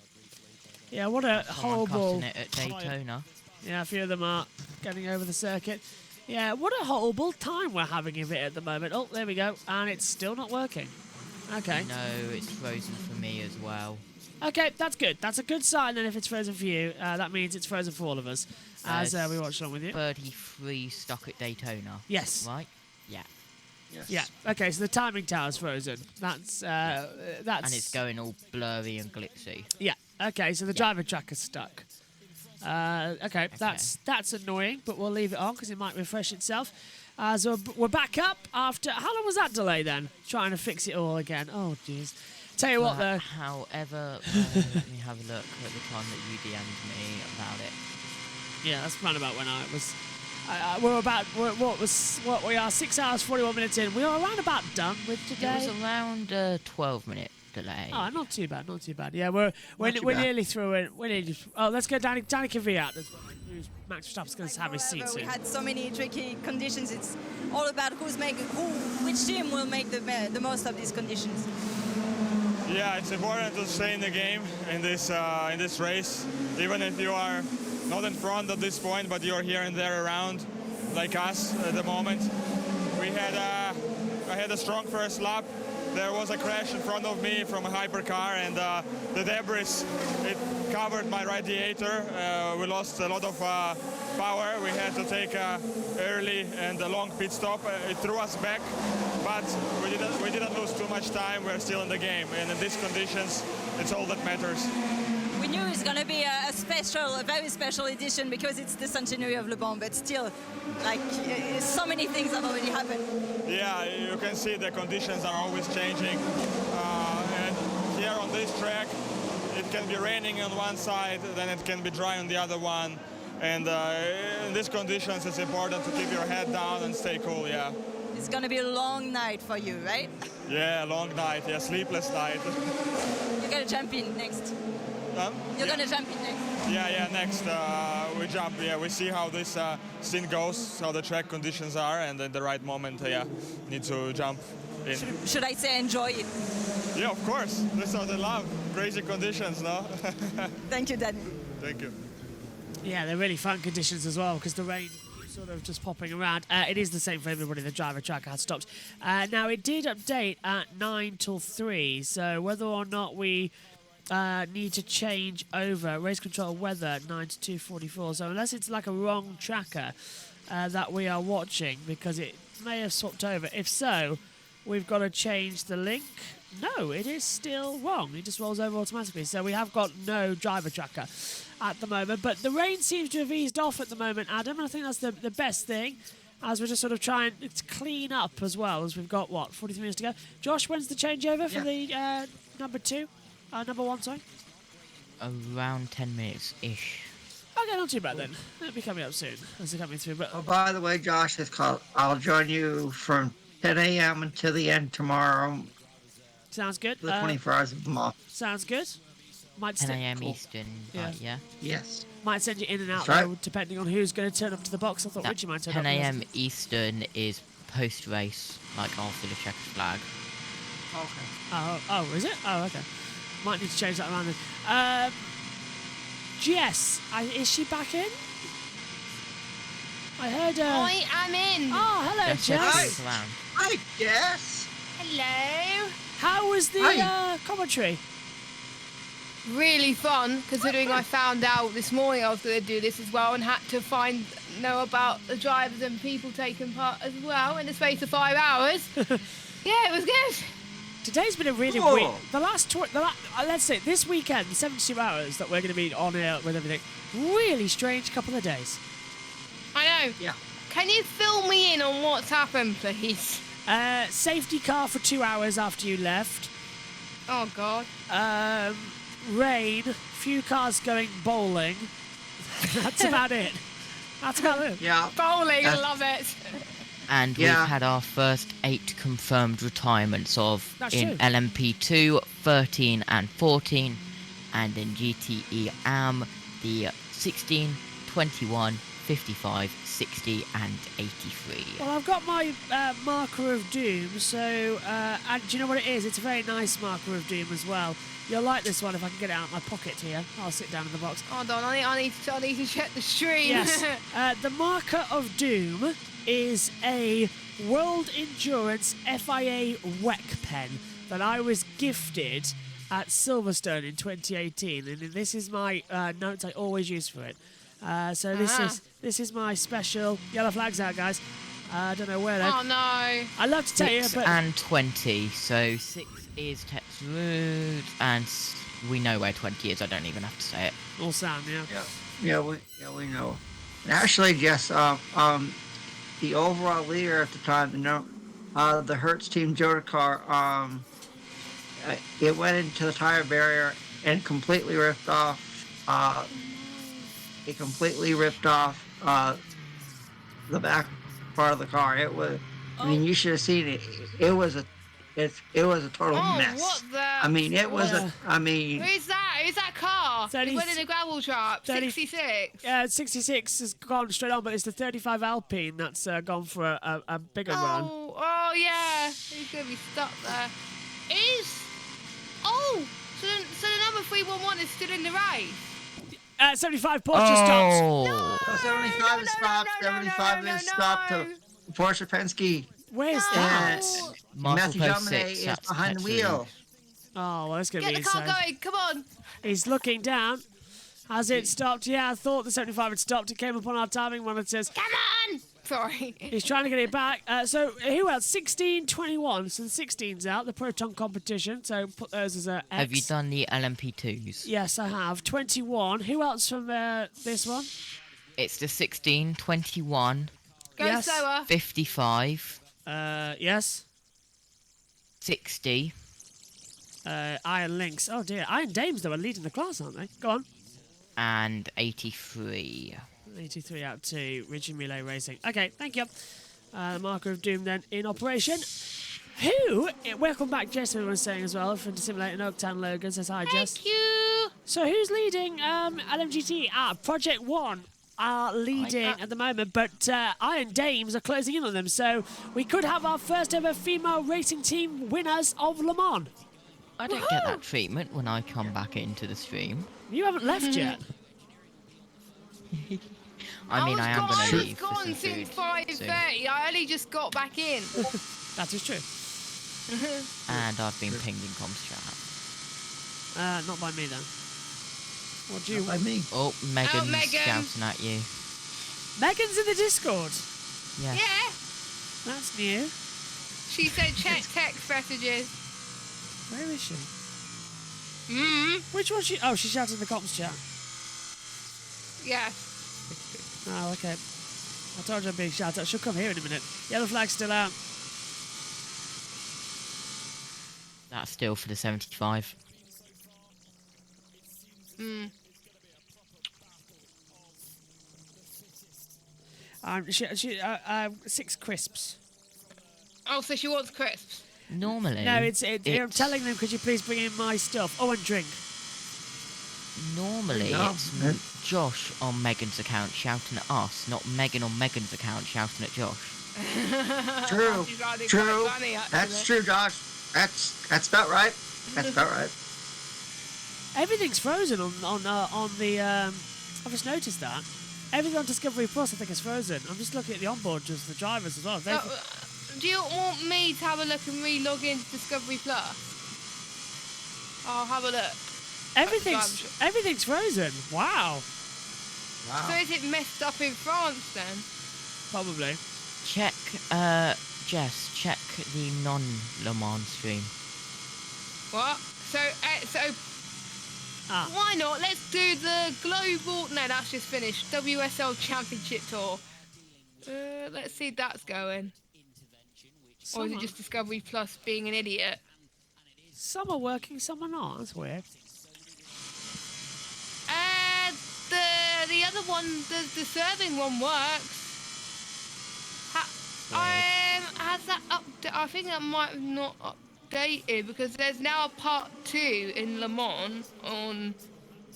Yeah, what a horrible. Cutting it at Daytona. Yeah, a few of them are getting over the circuit. Yeah, what a horrible time we're having of it at the moment. Oh, there we go. And it's still not working. Okay. No, it's frozen for me as well. Okay, that's good. That's a good sign then if it's frozen for you. That means it's frozen for all of us as we watch along with you. 33 stuck at Daytona. Yes. Right? Yeah. Yes. Yeah. Okay, so the timing tower's frozen. That's And it's going all blurry and glitzy. Yeah. Okay, so the driver tracker's stuck. Okay, that's annoying, but we'll leave it on because it might refresh itself. So we're back up after... How long was that delay then? Trying to fix it all again. Oh, jeez. Tell you what, though. However, let me have a look at the time that you DM'd me about it. Yeah, that's around about when I was... we are 6 hours, 41 minutes in. We are around about done with today. It was around 12-minute delay. Oh, not too bad, not too bad. Yeah, we're nearly through it. Let's go Danny Kvyat as well. Max Verstappen's going to have his seat soon. We had so many tricky conditions. It's all about which team will make the most of these conditions. Yeah, it's important to stay in the game in this race, even if you are not in front at this point, but you're here and there around, like us at the moment. I had a strong first lap. There was a crash in front of me from a hypercar, and the debris, it covered my radiator. We lost a lot of power. We had to take early and a long pit stop. It threw us back, but we didn't lose too much time. We're still in the game, and in these conditions, it's all that matters. We knew it's going to be a very special edition because it's the centenary of Le Mans, but still, so many things have already happened. Yeah, you can see the conditions are always changing. And here on this track, it can be raining on one side, then it can be dry on the other one. And in these conditions, it's important to keep your head down and stay cool, yeah. It's going to be a long night for you, right? Yeah, long night, yeah, sleepless night. You're going to jump in next. You're going to jump in next. Yeah, next we jump. Yeah, we see how this scene goes, how the track conditions are, and at the right moment, need to jump in. Should I say enjoy it? Yeah, of course. That's what I love. Crazy conditions, no? Thank you, Danny. Thank you. Yeah, they're really fun conditions as well because the rain keeps sort of just popping around. It is the same for everybody. The driver tracker has stopped. Now, it did update at 9 till 3, so whether or not we... need to change over race control weather 9 to 2:44. So unless it's like a wrong tracker that we are watching because it may have swapped over. If so, we've got to change the link. No, it is still wrong. It just rolls over automatically. So we have got no driver tracker at the moment. But the rain seems to have eased off at the moment, Adam. And I think that's the best thing as we're just sort of trying to clean up as well as we've got, 43 minutes to go. Josh, when's the changeover for the number 2? Number 1, sorry? Around 10 minutes-ish. Okay, not too bad then. It'll be coming up soon as they're coming through. But by the way, Josh, I'll join you from 10 a.m. until the end tomorrow. Sounds good. The 24 hours of the month. Sounds good. 10 a.m. Eastern, yeah. Yes. Might send you in and out, right. though, depending on who's going to turn up to the box. I thought Richie might turn 10 up. 10 a.m. Eastern is post-race, like after the checkered flag. Okay. Oh, is it? Oh, okay. Might need to change that around then. Jess, is she back in? I heard I am in. Oh, hello, Jess. Hi, Jess. Hello. How was the commentary? really fun, considering I found out this morning I was going to do this as well and had to know about the drivers and people taking part as well in the space of 5 hours. Yeah, it was good. Today's been a really weird. Let's say this weekend, the 72 hours that we're going to be on air with everything, really strange couple of days. I know. Yeah. Can you fill me in on what's happened, please? Safety car for 2 hours after you left. Oh, God. Rain, few cars going bowling. That's about it. That's about it. Yeah. Bowling, I love it. And we've had our first 8 confirmed retirements of in LMP2, 13 and 14, and in GTE AM, the 16, 21, 55, 60 and 83. Well, I've got my marker of doom, so, and do you know what it is? It's a very nice marker of doom as well. You'll like this one if I can get it out of my pocket here. I'll sit down in the box. Hold on, I need to check the stream. Yes. The marker of doom is a World Endurance FIA WEC pen that I was gifted at Silverstone in 2018, and this is my notes I always use for it. So this is my special yellow flags out, guys. I don't know where though. Oh no! I love to tell you, 6 but and 20. So 6 is Tex Root, and we know where 20 is. I don't even have to say it. All sound, yeah. Yeah, we know. And actually, Jess, the overall leader at the time, the Hertz Team Jota car, it went into the tire barrier and completely ripped off. It completely ripped off the back part of the car. It was. I mean, you should have seen it. It was a total mess. What the? I mean, it was a. I mean. Who's that? Who's that car? It went in a gravel trap. 66. Yeah, 66 has gone straight on, but it's the 35 Alpine that's gone for a bigger run. Oh yeah, he's gonna be stuck there. So the number 311 is still in the race. 75 Porsche stops. No, 75 is stopped. 75 is stopped to Porsche Penske. Where's that? Matthew Domine is behind the wheel. Oh, well, that's going to be Get the car insane. going, come on. He's looking down. Has it stopped? Yeah, I thought the 75 had stopped. It came up on our timing monitors. Come on! Sorry. He's trying to get it back. So who else? 16, 21. So the 16's out, the Proton competition. So put those as a X. Have you done the LMP2s? Yes, I have. 21. Who else from this one? It's the 16, 21. Go slower. 55. Yes. 60. Iron Lynx. Oh dear. Iron Dames, though, are leading the class, aren't they? Go on. And 83. 83 out to Rigid Relay Racing. Okay, thank you. Marker of Doom then in operation. Welcome back, Jess, everyone was saying as well, from Simulator and Oaktown Logan says hi, Jess. Thank you. So who's leading LMGT? Project 1 are leading at the moment, but Iron Dames are closing in on them, so we could have our first ever female racing team winners of Le Mans. I don't get that treatment when I come back into the stream. You haven't left yet. I mean, I am going to leave. I was gone since 5:30. I only just got back in. That is true. And I've been pinged in comms chat. Not by me then. What do you? Not by me. Oh, Megan's shouting at you. Megan's in the Discord. Yeah. Yeah. That's new. She said check text messages. Where is she? Which one? She shouted in the comms chat. Yeah. Oh, okay. I told you I'd be shouted out. She'll come here in a minute. Yellow flag's still out. That's still for the 75. She 6 crisps. Oh, so she wants crisps. Normally. No, it's I'm telling them, could you please bring in my stuff? Oh, and drink. Normally, it's Josh on Megan's account shouting at us, not Megan on Megan's account shouting at Josh. True. True. That's true, Josh. That's about right. That's about right. Everything's frozen on the. I've just noticed that everything on Discovery Plus, I think, is frozen. I'm just looking at the onboard, just the drivers as well. Do you want me to have a look and re-log into Discovery Plus? I'll have a look. Everything's frozen. Wow. So is it messed up in France then? Probably. Check, Jess, check the non-Le Mans stream. What? So why not? Let's do the global. No, that's just finished. WSL Championship Tour. Let's see if that's going. Or is it just Discovery Plus being an idiot? Some are working, some are not. That's weird. The other one, the serving one works. Has that I think that might have not updated because there's now a part 2 in Le Mans on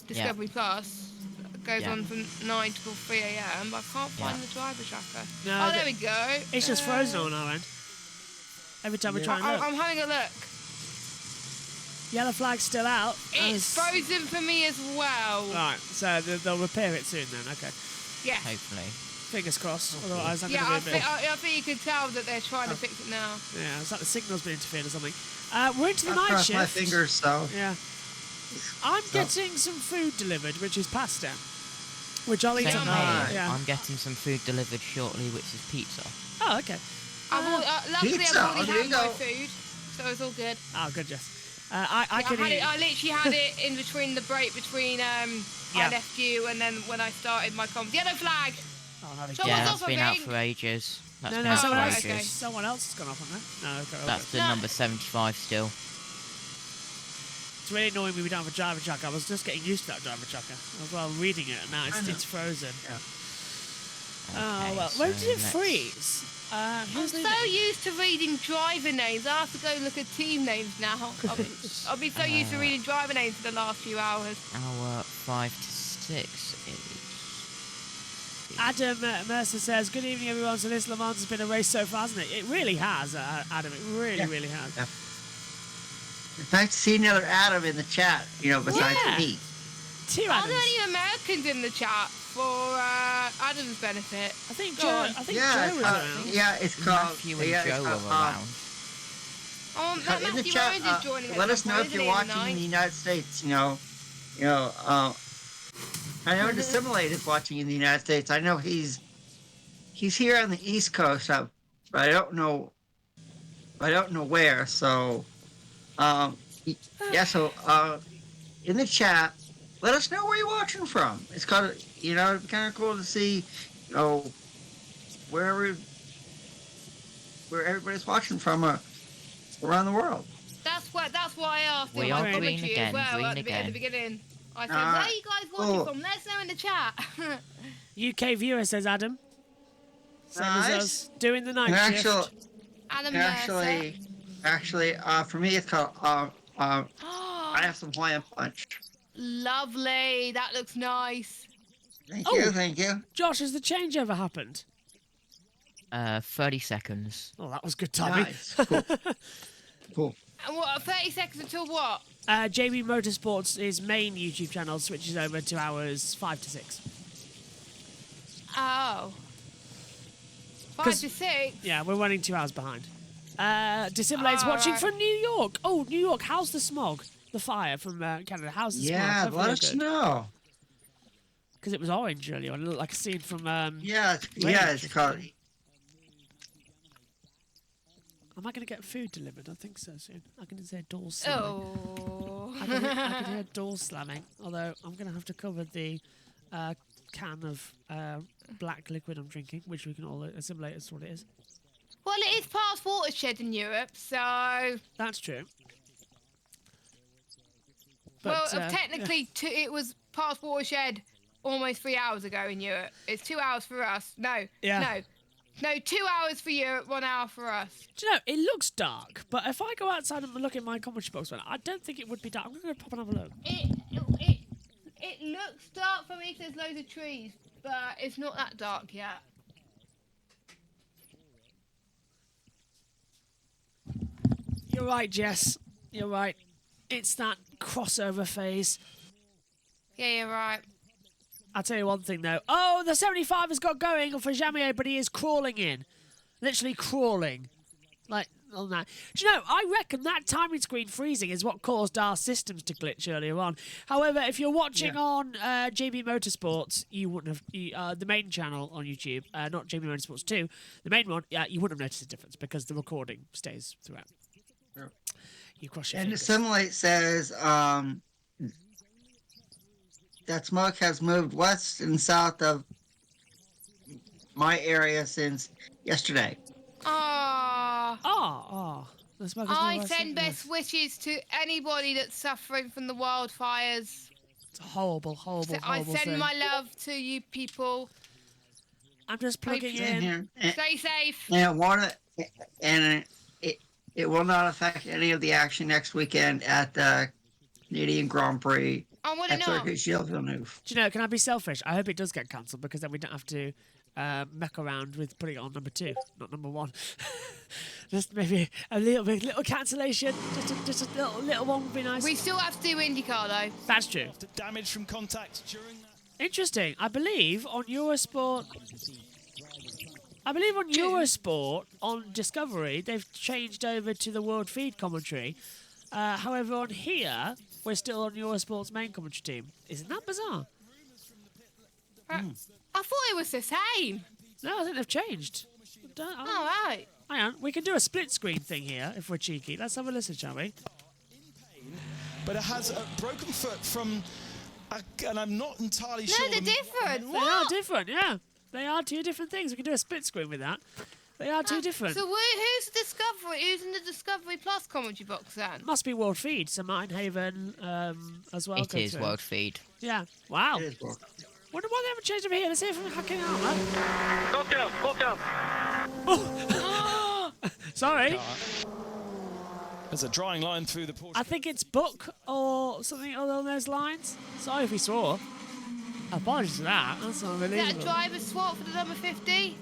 Discovery Plus. It goes on from 9 till 3 a.m. But I can't find the driver tracker. No, there we go. It's just frozen on our end. Every time we try and look. I'm having a look. Yellow flag's still out. It's frozen for me as well. Right, so they'll repair it soon then, okay. Yeah. Hopefully. Fingers crossed, otherwise I'm Yeah, going to be a bit... I think you can tell that they're trying to fix it now. Yeah, it's like the signal's been interfered or something. We're into the night cross shift. my fingers, so... Yeah. I'm getting some food delivered, which is pasta. Which I'll eat Same tonight. here. Yeah. I'm getting some food delivered shortly, which is pizza. Oh, okay. Luckily, Pizza, I've already there had you my go. food, so it's all good. Oh, good, Jess. I literally had it in between the break between I left you and then when I started my comms. Yellow flag! That's been out for ages. That's been out someone for else, ages. someone else has gone off on that. No, okay. That's the number 75 still. It's really annoying me we don't have a driver tracker. I was just getting used to that driver tracker. I was reading it and now it's frozen. Yeah. Oh, well. When did it freeze? I'm so used to reading driver names. I have to go look at team names now. I've been so used to reading driver names for the last few hours. Hour 5 to 6 is... Adam Mercer says, good evening, everyone. So this Le Mans has been a race so far, hasn't it? It really has, Adam. It really has. Yeah. It's nice to see another Adam in the chat, besides me. Two Are Adams. there any Americans in the chat for Adam's benefit? I think Joe. Joe was around. Yeah, it's called... Matthew and Joe are around. In the chat, let us know if you're watching in the United States. I know Dissimulate is watching in the United States. I know he's here on the East Coast, but I don't know where. So, in the chat, let us know where you're watching from. It's kind of kind of cool to see, where everybody's watching from around the world. That's why I asked We in are my green commentary again, as well green at again. the beginning. I said, where are you guys watching from? Let us know in the chat. UK viewer says Adam. Same as us. Doing the night shift. Adam Actually, for me, it's called. I have some Hawaiian punch. Lovely. That looks nice. Thank you. Josh, has the changeover happened? 30 seconds. Oh, that was good timing. Nice. Cool. And what, 30 seconds until what? JB Motorsports' his main YouTube channel switches over to hours 5 to 6. Oh. 5 to 6? Yeah, we're running 2 hours behind. Dissimulate's watching from New York. Oh, New York, how's the smog? The fire from Canada, how's the smog? Yeah, Hopefully let us know. Because it was orange earlier on. It looked like a scene from... it's called... Am I going to get food delivered? I think so soon. I can hear doors slamming. Oh. I can hear doors slamming. Although I'm going to have to cover the can of black liquid I'm drinking, which we can all assimilate as what it is. Well, it is past watershed in Europe, so... That's true. But, technically, it was past watershed almost 3 hours ago in Europe. It's 2 hours for us. No, 2 hours for Europe, 1 hour for us. Do you know, it looks dark, but if I go outside and look in my commentary box, I don't think it would be dark. I'm going to pop and have a look. It looks dark for me because there's loads of trees, but it's not that dark yet. You're right, Jess. You're right. It's that crossover phase. Yeah, you're right. I'll tell you one thing, though. Oh, the 75 has got going for Jamier, but he is crawling in. Literally crawling. Like, on that. Do you know, I reckon that timing screen freezing is what caused our systems to glitch earlier on. However, if you're watching on JB Motorsports, you wouldn't have the main channel on YouTube, not JB Motorsports 2, the main one. You wouldn't have noticed the difference because the recording stays throughout. Yeah. You cross your And the fingers. Simulate says that smoke has moved west and south of my area since yesterday. I send best wishes to anybody that's suffering from the wildfires. It's a horrible, horrible, I horrible send thing. my love to you people. I'm just plugging Same in. here. Stay safe. And it will not affect any of the action next weekend at the Canadian Grand Prix at Circuit Shield Villeneuve. Do you know, can I be selfish? I hope it does get cancelled because then we don't have to muck around with putting it on number 2, not number 1. Just maybe a little cancellation. Just a little one would be nice. We still have to do IndyCar though. That's true. The damage from contact during that. Interesting. I believe on Eurosport on Discovery they've changed over to the World Feed commentary. However, on here we're still on Eurosport's main commentary team. Isn't that bizarre? I thought it was the same. No, I think they've changed. All right. Hang on, we can do a split screen thing here if we're cheeky. Let's have a listen, shall we? But it has a broken foot from, and I'm not entirely sure. No, they're different. They are different, yeah. They are 2 different things. We can do a split screen with that. They are 2 different. So who's Discovery? Who's in the Discovery Plus commentary box then? Must be World Feed, so Martin Haven as well. It is World Feed. Yeah. Wow. Wonder why they haven't changed over here. Let's see if we're hacking out, man. Go down. Oh. Sorry. There's a drawing line through the Porsche. I think it's book or something along those lines. Sorry if we swore. Apologies for that. That's unbelievable. Is that a driver swap for the number 50?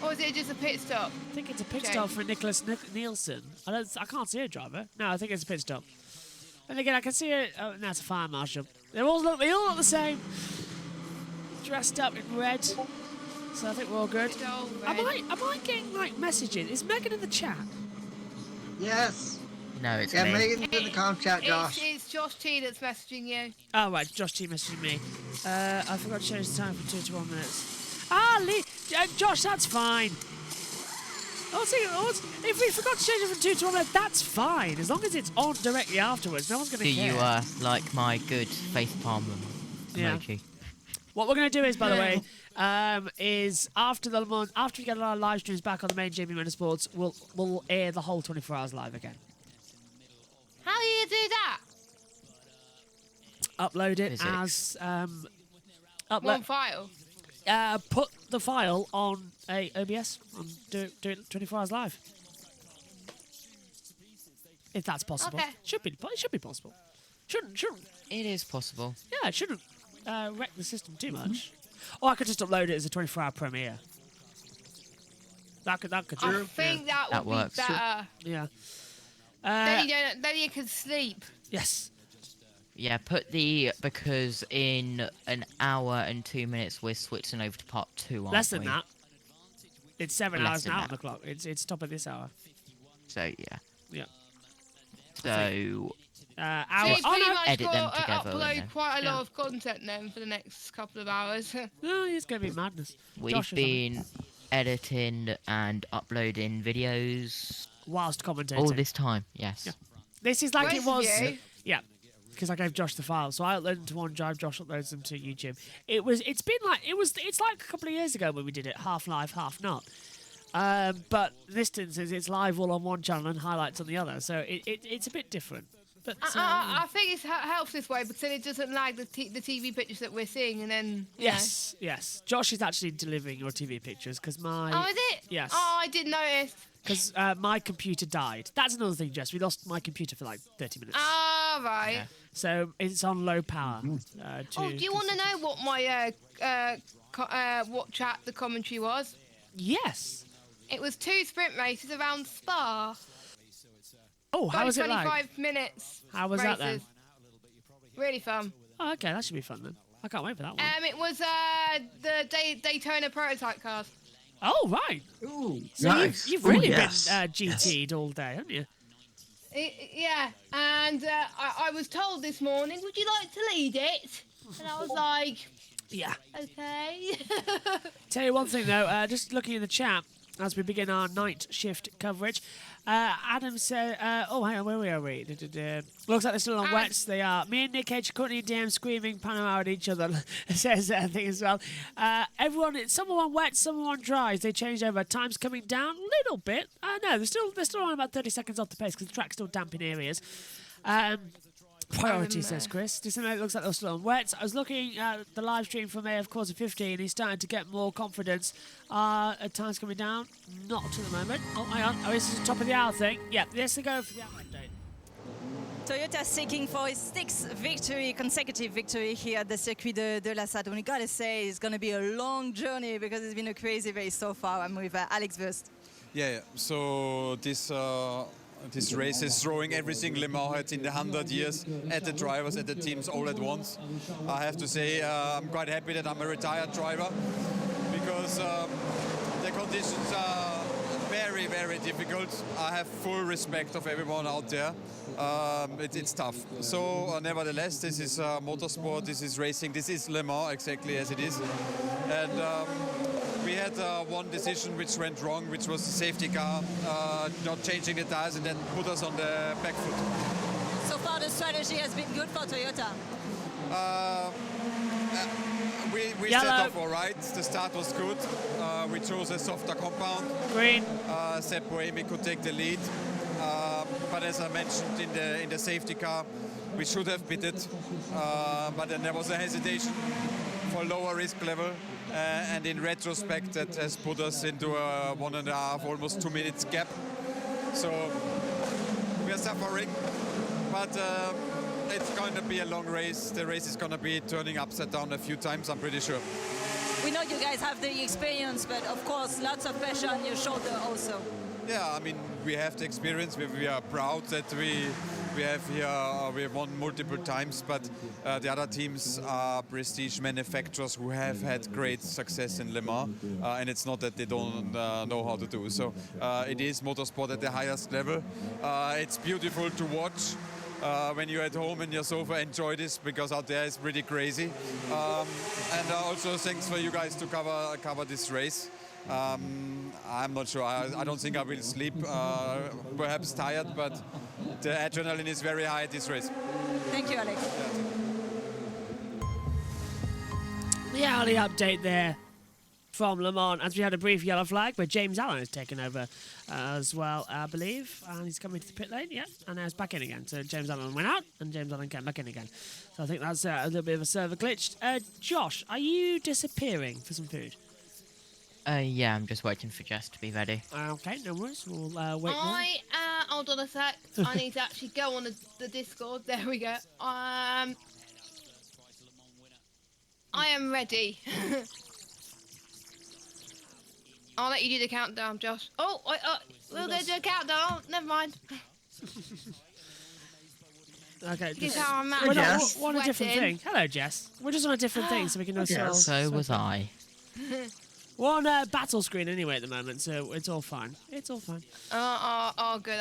Or is it just a pit stop? I think it's a pit stop for Nicholas Nielsen. I can't see a driver. No, I think it's a pit stop. And again, I can see it. Oh, no, it's a fire marshal. They all look the same. Dressed up in red. So I think we're all good. Am I getting like messages? Is Megan in the chat? Yes. No, it's me. me. Megan's in the com chat, Josh. It's Josh T that's messaging you. Oh, right. Josh T messaging me. I forgot to change the time from 2 to 1 minutes. Josh, that's fine. If we forgot to change it from 2 to 1 minute, that's fine. As long as it's on directly afterwards, no one's going to care. Do you like my good face palm emoji? What we're going to do is, by the way, is after we get our live streams back on the main JB Motorsports, we'll air the whole 24 hours live again. How do you do that? Upload it as one file. Put the file on a OBS and do it 24 hours live. If that's possible. Okay. It should be possible. Shouldn't. It is possible. Yeah, it shouldn't wreck the system too much. Or I could just upload it as a 24-hour premiere. That could I think that would be better. Yeah. Then you can sleep. Yes. Yeah, because in an hour and 2 minutes we're switching over to part 2, aren't Less than we? that. It's 7 Less hours than now that. on the clock. It's top of this hour. So yeah. Yeah. So So you pretty much edit them got to together. upload quite a lot of content then for the next couple of hours. No, it's going to be madness. We've been editing and uploading videos whilst commentating all this time. Yes. Yeah. This is like it was. You? Yeah. Because I gave Josh the file, so I uploaded them to OneDrive. Josh uploads them to YouTube. It's like a couple of years ago when we did it, half live, half not. But this instance, it's live all on one channel and highlights on the other, so it's a bit different. But I think it helps this way because then it doesn't lag the TV pictures that we're seeing, and then yes. Josh is actually delivering your TV pictures because my Oh, is it? Yes. Oh, I didn't notice. Because my computer died. That's another thing, Jess. We lost my computer for like 30 minutes. Ah, right. Yeah. So it's on low power. Do you want to know what my what chat the commentary was? Yes. It was 2 sprint races around Spa. Oh, how was it like? 25 minutes. How was that then? races. Really fun. Oh, okay, that should be fun then. I can't wait for that one. It was the Daytona prototype cars. Oh, right. Ooh, so nice. you've Ooh, really yes. been GT'd all day, haven't you? Yeah, and I was told this morning, would you like to lead it? And I was like, yeah. Okay. Tell you one thing, though, just looking in the chat as we begin our night shift coverage, Adam said, oh, hang on, where are we? Looks like they're still on wets. They are. Me and Nick Cage currently in DM screaming Panama at each other, says that thing as well. Some are on wet, some are on dries. They changed over. Time's coming down a little bit. No, they're still on about 30 seconds off the pace because the track's still damp in areas. Priority, says Chris. Just it looks like they're still on wet. I was looking at the live stream from AF Quarter 15. He's starting to get more confidence. At times coming down. Not at the moment. Oh, hang on. Oh, this is the top of the hour thing. Yeah, let's go for the hour update. Toyota seeking for his 6th consecutive victory here at the Circuit de la Sade. We gotta say it's gonna be a long journey because it's been a crazy race so far. I'm with Alex Wurst. Yeah, so this race is throwing everything Le Mans had in the 100 years at the drivers, at the teams all at once. I have to say I'm quite happy that I'm a retired driver because the conditions are very, very difficult. I have full respect of everyone out there. It's tough. So nevertheless, this is motorsport, this is racing, this is Le Mans exactly as it is. And we had one decision which went wrong, which was the safety car, not changing the tires and then put us on the back foot. So far the strategy has been good for Toyota. We set off all right. The start was good. We chose a softer compound. Green. Sepp Boemi could take the lead. But as I mentioned in the safety car, we should have pitted. But then there was a hesitation for lower risk level. And in retrospect, that has put us into a 1.5, almost 2 minutes gap. So we are suffering, but it's going to be a long race. The race is going to be turning upside down a few times, I'm pretty sure. We know you guys have the experience, but of course, lots of pressure on your shoulder also. Yeah, I mean, we have the experience. We are proud that we have here, we have won multiple times, but the other teams are prestige manufacturers who have had great success in Le Mans, and it's not that they don't know how to do. So it is motorsport at the highest level. It's beautiful to watch. When you're at home in your sofa, enjoy this because out there it's pretty crazy. And also thanks for you guys to cover this race. I'm not sure. I don't think I will sleep. Perhaps tired, but the adrenaline is very high at this race. Thank you, Alex. The hourly update there from Le Mans, as we had a brief yellow flag where James Allen has taken over as well, I believe, and he's coming to the pit lane, yeah, and now he's back in again. So James Allen went out and James Allen came back in again. So I think that's a little bit of a server glitch. Josh, are you disappearing for some food? Yeah, I'm just waiting for Jess to be ready. Okay, no worries. We'll wait. Hold on a sec. I need to actually go on the Discord. There we go. I am ready. I'll let you do the countdown, Josh. Oh, we'll go do a countdown. Never mind. Okay, just we're on a different thing. Hello, Jess. We're just on a different thing, so we can know. So was I. We're on a battle screen anyway at the moment, so it's all fine. It's all fine. Good.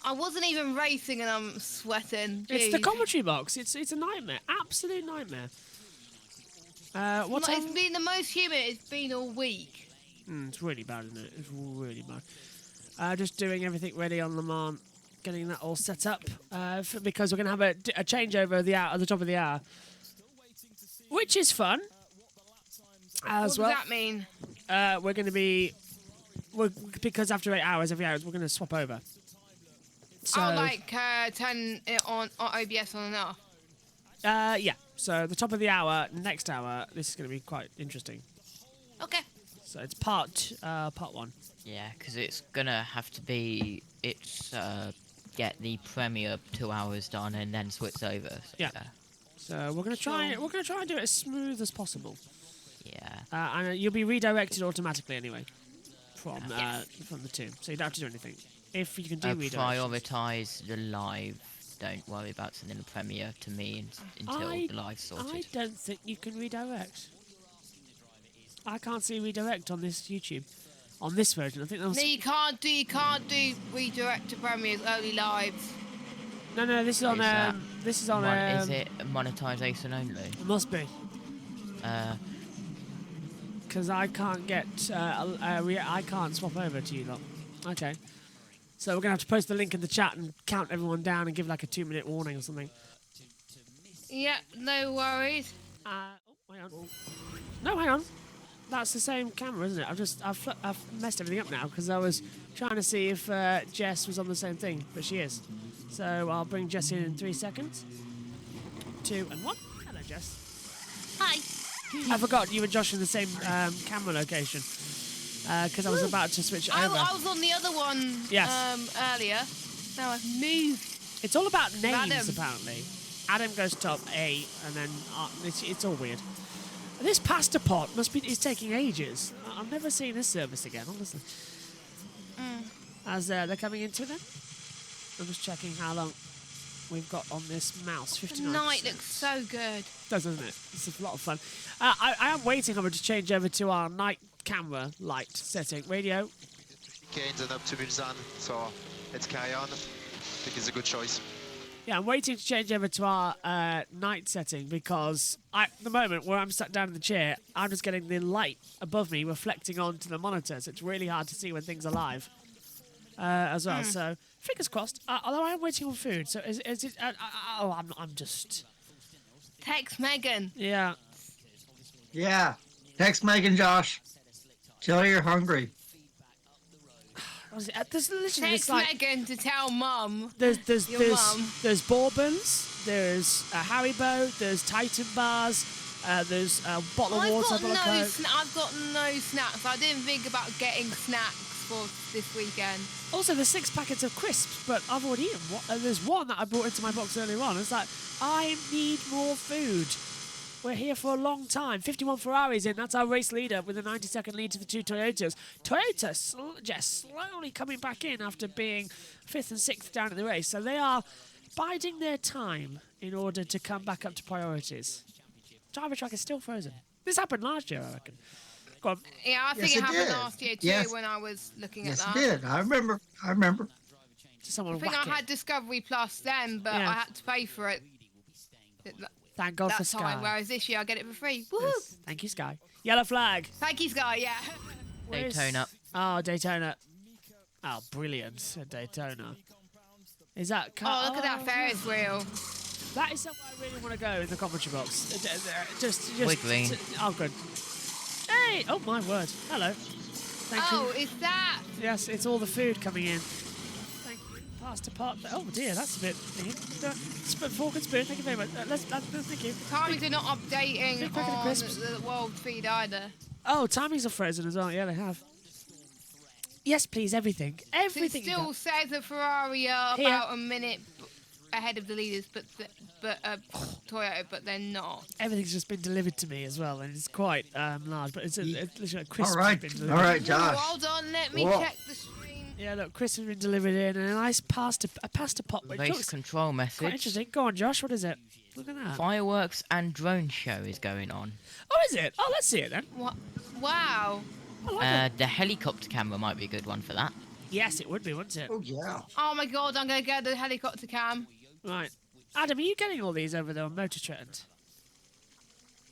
I wasn't even racing and I'm sweating. Jeez. It's the commentary box. It's a nightmare. Absolute nightmare. It's been the most humid it's been all week. It's really bad, isn't it? It's really bad. Just doing everything ready on Le Mans, getting that all set up because we're going to have a changeover at the top of the hour, which is fun. What does that mean? We're going to be... because after 8 hours, every hour, we're going to swap over. So, turn it on OBS on and off? Yeah. So the top of the hour, next hour, this is going to be quite interesting. Okay. So it's part 1. Yeah, because it's going to have to be... get the premiere 2 hours done and then switch over. So, yeah. So we're going to try and do it as smooth as possible. Yeah. And you'll be redirected automatically anyway from the 2, so you don't have to do anything. If you can do redirection. Prioritise the live. Don't worry about sending the premiere to me until the live's sorted. I don't think you can redirect. I can't see redirect on this YouTube. On this version, I think that was... No, you can't do redirect to Premier's early lives. No, this is on, Is it monetization only? It must be. Because I can't get, I can't swap over to you lot. Okay. So we're going to have to post the link in the chat and count everyone down and give like a 2-minute warning or something. Yeah, no worries. Hang on. No, hang on. That's the same camera, isn't it? I've messed everything up now because I was trying to see if Jess was on the same thing, but she is. So I'll bring Jess in 3 seconds. 2 and 1. Hello, Jess. Hi. I forgot you and Josh in the same camera location because I was about to switch over. I was on the other one earlier. Now I've moved. It's all about names, Adam. apparently. Adam goes top A, and then it's all weird. This pasta pot is taking ages. I've never seen this service again, honestly. As they're coming into it then? I'm just checking how long we've got on this mouse. 59. The night looks so good. Doesn't it? It's a lot of fun. I am waiting, however, to change over to our night camera light setting. Radio. Gains and up to Mulsanne, so let's carry on. I think it's a good choice. Yeah, I'm waiting to change over to our night setting because at the moment where I'm sat down in the chair, I'm just getting the light above me reflecting onto the monitor, so it's really hard to see when things are live as well. So fingers crossed. Although I am waiting on food, so is it? I'm just. Text Megan. Yeah. Yeah. Text Megan, Josh. Tell her you're hungry. There's literally Text Megan to tell Mum. There's Bourbons, there's Haribo, there's Titan bars, there's a bottle of water, bottle of Coke. I've got no snacks. I didn't think about getting snacks for this weekend. Also, there's 6 packets of crisps, but I've already eaten one. There's one that I brought into my box earlier on. It's like, I need more food. We're here for a long time. 51 Ferraris in. That's our race leader with a 90-second lead to the 2 Toyotas. Toyota just slowly coming back in after being 5th and 6th down in the race. So they are biding their time in order to come back up to priorities. Driver track is still frozen. This happened last year, I reckon. Go on. Yeah, I think it happened last year too when I was looking at that. Yes, it did. I remember. I think I had Discovery Plus then, but I had to pay for it. Thank God for that Sky. time, whereas this year I get it for free. Woohoo! Yes. Thank you, Sky. Yellow flag. Thank you, Sky, yeah. Daytona. Oh, Daytona. Oh, brilliant. Daytona. Is that... Oh, look at that Ferris wheel. That is somewhere I really want to go in the commentary box. Just Wiggling. Oh, good. Hey! Oh, my word. Hello. Thank you. Oh, is that? Yes, it's all the food coming in. Thank you. Pasta pot. Oh, dear, that's a bit... Fork and spoon, thank you very much. Thank you. Timings are not updating on the world feed either. Oh, timings are frozen as well. Yeah, they have. Yes, please, everything. Everything. So it still says a Ferrari about a minute ahead of the leaders, but Toyota, but they're not. Everything's just been delivered to me as well, and it's quite large, but it's literally like crisps. All right, been delivered. all right, Josh. Oh, hold on, let me check the screen. Yeah, look, crisps have been delivered in, and a nice pasta pot. Race control message. Quite interesting. Go on, Josh. What is it? Look at that. Fireworks and drone show is going on. Oh, is it? Oh, let's see it then. What? Wow. The helicopter camera might be a good one for that. Yes, it would be, wouldn't it? Oh, yeah. Oh my God, I'm going to get the helicopter cam. Right. Adam, are you getting all these over there on Motor Trend?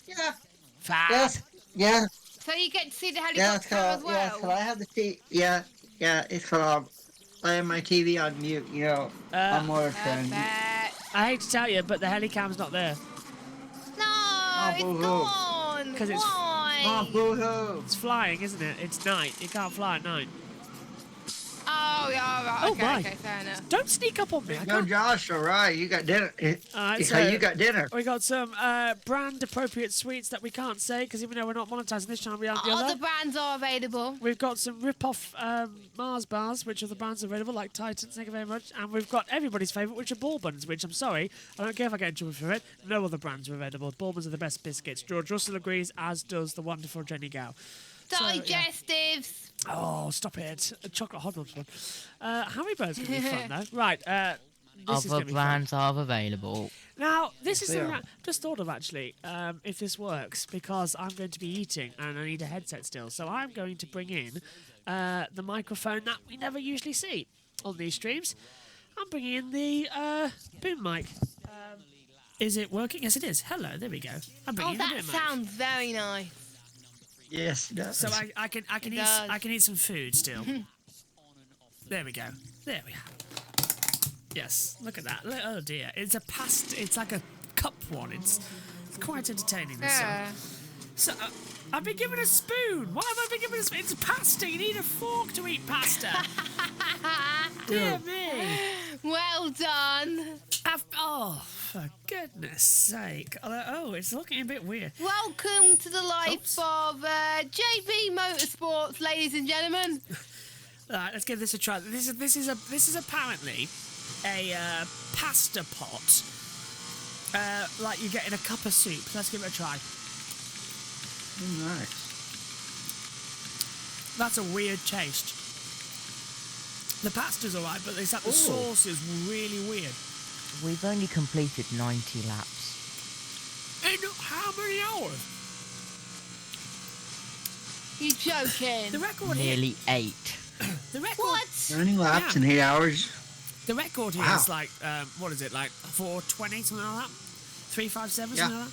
Yeah. Fab. Yes. Yeah. So you get to see the helicopter cam as well? Yeah, so I have the TV. Yeah, it's called. I have my TV on mute, on Motor Trend. I hate to tell you, but the helicam's not there. No, it's gone. Because it's... Why? Oh, boo-hoo. It's flying, isn't it? It's night. You can't fly at night. Oh, yeah, right. Oh, Okay, my. okay, fair enough. Don't sneak up on me. No, Josh, all right. You got dinner. So You got dinner. We got some brand-appropriate sweets that we can't say, because even though we're not monetizing this channel, we aren't the other. Other brands are available. We've got some rip-off Mars bars, which are the brands available, like Titans, thank you very much. And we've got everybody's favourite, which are Bourbons, which I'm sorry, I don't care if I get in trouble for it. No other brands are available. Bourbons are the best biscuits. George Russell agrees, as does the wonderful Jenny Gow. Digestives. Oh, stop it. Chocolate hot dogs one. Haribo's going to be fun, though. Right, this is Other going to be fun. brands are available. Now, this is they something are. I just thought of actually, if this works, because I'm going to be eating and I need a headset still. So I'm going to bring in the microphone that we never usually see on these streams. I'm bringing in the boom mic. Is it working? Yes, it is. Hello, there we go. I'm bringing in the that boom mic. sounds very nice. Yes, it does. So I can eat some food still. There we go. There we are. Yes, look at that. Oh dear, it's a pasta. It's like a cup one. It's quite entertaining. This Yeah. So I've been given a spoon. Why have I been given a spoon? It's pasta. You need a fork to eat pasta. Dear me. Well done. Oh, for goodness sake. Oh, it's looking a bit weird. Welcome to the life of JB Motorsports, ladies and gentlemen. All right, let's give this a try. This is apparently a pasta pot, like you get in a cup of soup. Let's give it a try. Nice. That's a weird taste. The pasta's alright, but it's like the sauce is really weird. We've only completed 90 laps. In how many hours? You joking? The record Nearly 8. The record. What? 90 laps in 8 hours. The record here Wow. is like, what is it, like 4:20, something like that? 3:57, something like that?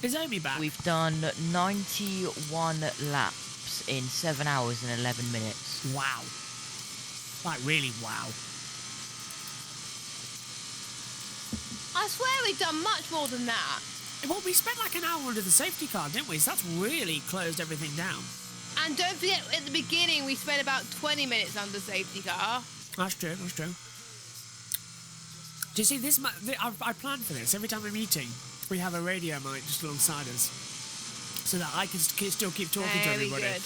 Is Omi back? We've done 91 laps in 7 hours and 11 minutes. Wow. Like, really wow. I swear we've done much more than that. Well, we spent like an hour under the safety car, didn't we? So that's really closed everything down. And don't forget, at the beginning, we spent about 20 minutes under safety car. That's true, that's true. Do you see, this? I planned for this. Every time I'm eating, we have a radio mic just alongside us. So that I can still keep talking to everybody. Good.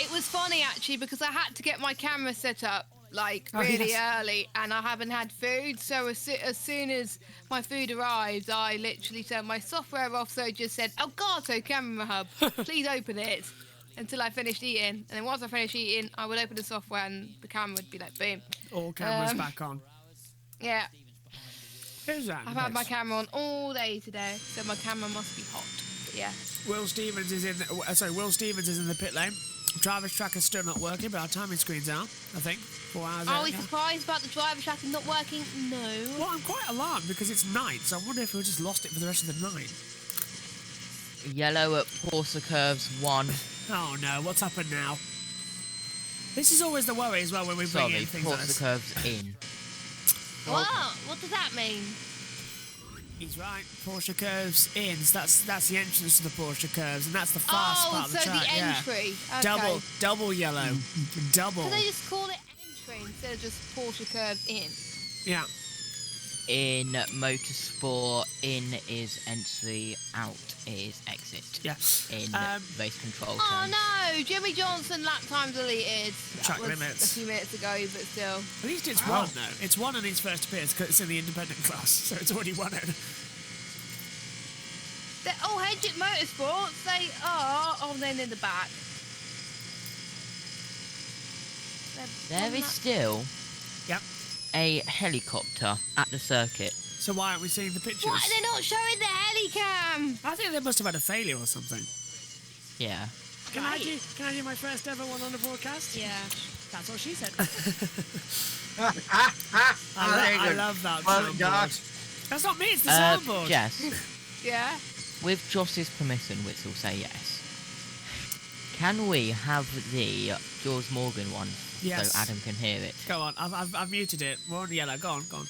It was funny, actually, because I had to get my camera set up, like, Oh, really yes. early, and I haven't had food. So as soon as my food arrived, I literally turned my software off, so it just said, Elgato Camera Hub, please open it, until I finished eating. And then once I finished eating, I would open the software and the camera would be like, boom. All cameras back on. Yeah. Who's that? I've had my camera on all day today, so my camera must be hot. But yeah. Will Stevens is in the pit lane. Driver's track is still not working, but our timing screen's out, I think. 4 hours Are out we now. surprised about the driver tracking not working? No. Well, I'm quite alarmed because it's night, so I wonder if we just lost it for the rest of the night. Yellow at Porsa Curves 1. Oh no, what's happened now? This is always the worry as well when we bring Sorry, in things like Porsa this. Curves in. What? What does that mean? He's right. Porsche curves in. So that's the entrance to the Porsche curves, and that's the fast part of the so track. the yeah. entry. Okay. Double yellow, double. So they just call it entry instead of just Porsche curve in. Yeah. In motorsport, in is entry, out is exit. Yeah. In race control Oh terms. no! Jimmy Johnson lap time deleted. Track That was limits. a few minutes ago, but still. At least it's won though. It's won in its first appearance because it's in the independent class, so it's already won it. Hedgick Motorsports, they are. Oh, then in the back. There is still Yep. a helicopter at the circuit. So why aren't we seeing the pictures? Why are they not showing the helicam? I think they must have had a failure or something. Yeah. Can I do my first ever one on the broadcast? Yeah. That's what she said. I I love that Well, soundboard. Josh. That's not me, it's the soundboard. Jess, Yeah. with Joss's permission, which will say yes, can we have the George Morgan one Yes. so Adam can hear it? Go on, I've muted it. We're on yellow. Go on, go on.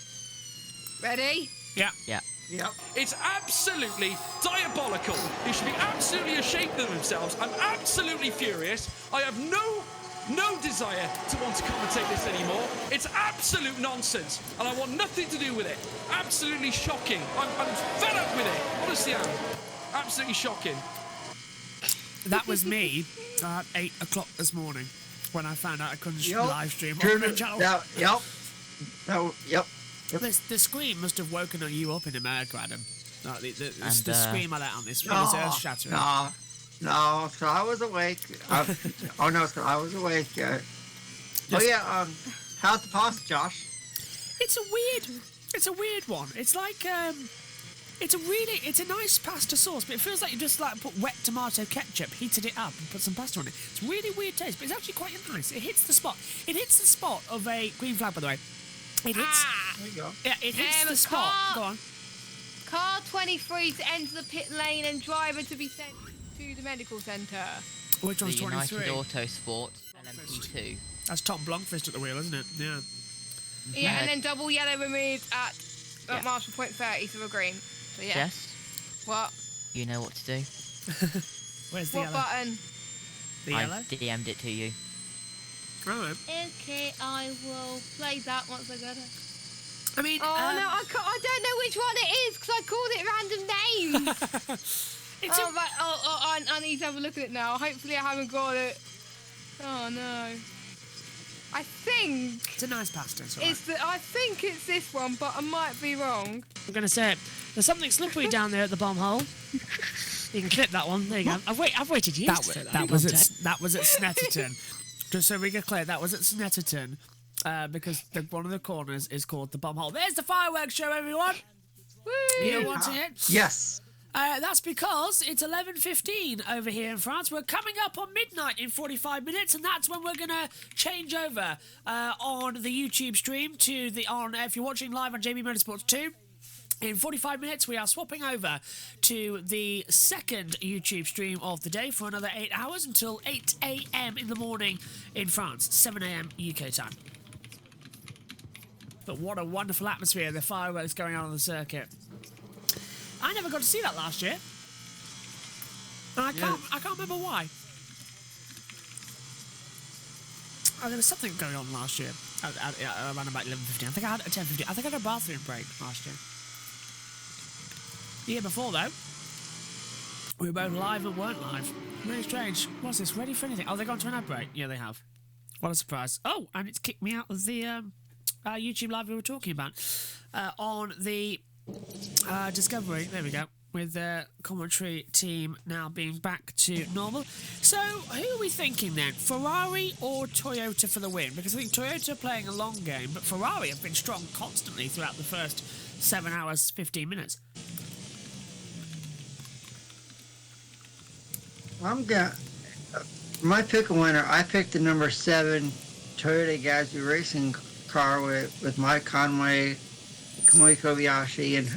Ready? Yeah. Yeah. Yep. It's absolutely diabolical. They should be absolutely ashamed of themselves. I'm absolutely furious. I have no desire to want to commentate this anymore. It's absolute nonsense, and I want nothing to do with it. Absolutely shocking. I'm fed up with it. Honestly, I am. Absolutely shocking. That was me at 8 o'clock this morning when I found out I couldn't live stream on Turn the it- channel. Yep. Yep. The scream must have woken you up in America, Adam. Like the And, scream I let on this was earth-shattering. No, so I was awake. I was awake. Oh yeah, how's the pasta, Josh? It's a weird one. It's like it's a nice pasta sauce, but it feels like you just like put wet tomato ketchup, heated it up, and put some pasta on it. It's really weird taste, but it's actually quite nice. It hits the spot. It hits the spot of a green flag, by the way. It hits. There you go. Yeah, it hits the spot. Go on. Car 23 to enter the pit lane and driver to be sent to the medical centre. Which one's the 23? United Autosport LMP2. That's Tom Blomqvist at the wheel, isn't it? Yeah. Yeah, and then double yellow removed at marshal point 30 to a green. So yeah. Jess? What? You know what to do. Where's the what yellow? button? The I yellow? DM'd it to you. Right. Okay, I will play that once I get it. I mean, no, I don't know which one it is because I called it random names. I need to have a look at it now. Hopefully, I haven't got it. Oh no. I think it's a nice pasta. It's all right. I think it's this one, but I might be wrong. I'm gonna say it. There's something slippery down there at the bomb hole. You can clip that one. There you go. I've waited years to say that. That was at Snetterton. Just so we get clear, that was at Snetterton. Because one of the corners is called the bomb hole. There's the fireworks show, everyone. Woo! You want it? Yes. That's because it's 11:15 over here in France. We're coming up on midnight in 45 minutes, and that's when we're going to change over on the YouTube stream to if you're watching live on JB Motorsports 2. In 45 minutes, we are swapping over to the second YouTube stream of the day for another 8 hours until 8 a.m. in the morning in France, 7 a.m. UK time. But what a wonderful atmosphere, the fireworks going on the circuit. I never got to see that last year. And I can't remember why. Oh, there was something going on last year. Around about 11:15. I think I had a 10:15. I think I had a bathroom break last year. The year before, though, we were both live and weren't live. Very strange. What's this? Ready for anything? Oh, they've gone to an ad break. Yeah, they have. What a surprise. Oh, and it's kicked me out of the YouTube live we were talking about on the Discovery. There we go. With the commentary team now being back to normal. So, who are we thinking then? Ferrari or Toyota for the win? Because I think Toyota are playing a long game, but Ferrari have been strong constantly throughout the first 7 hours, 15 minutes. My pick a winner. I picked the number 7 Toyota Gazoo racing car with Mike Conway, Kamui Kobayashi, and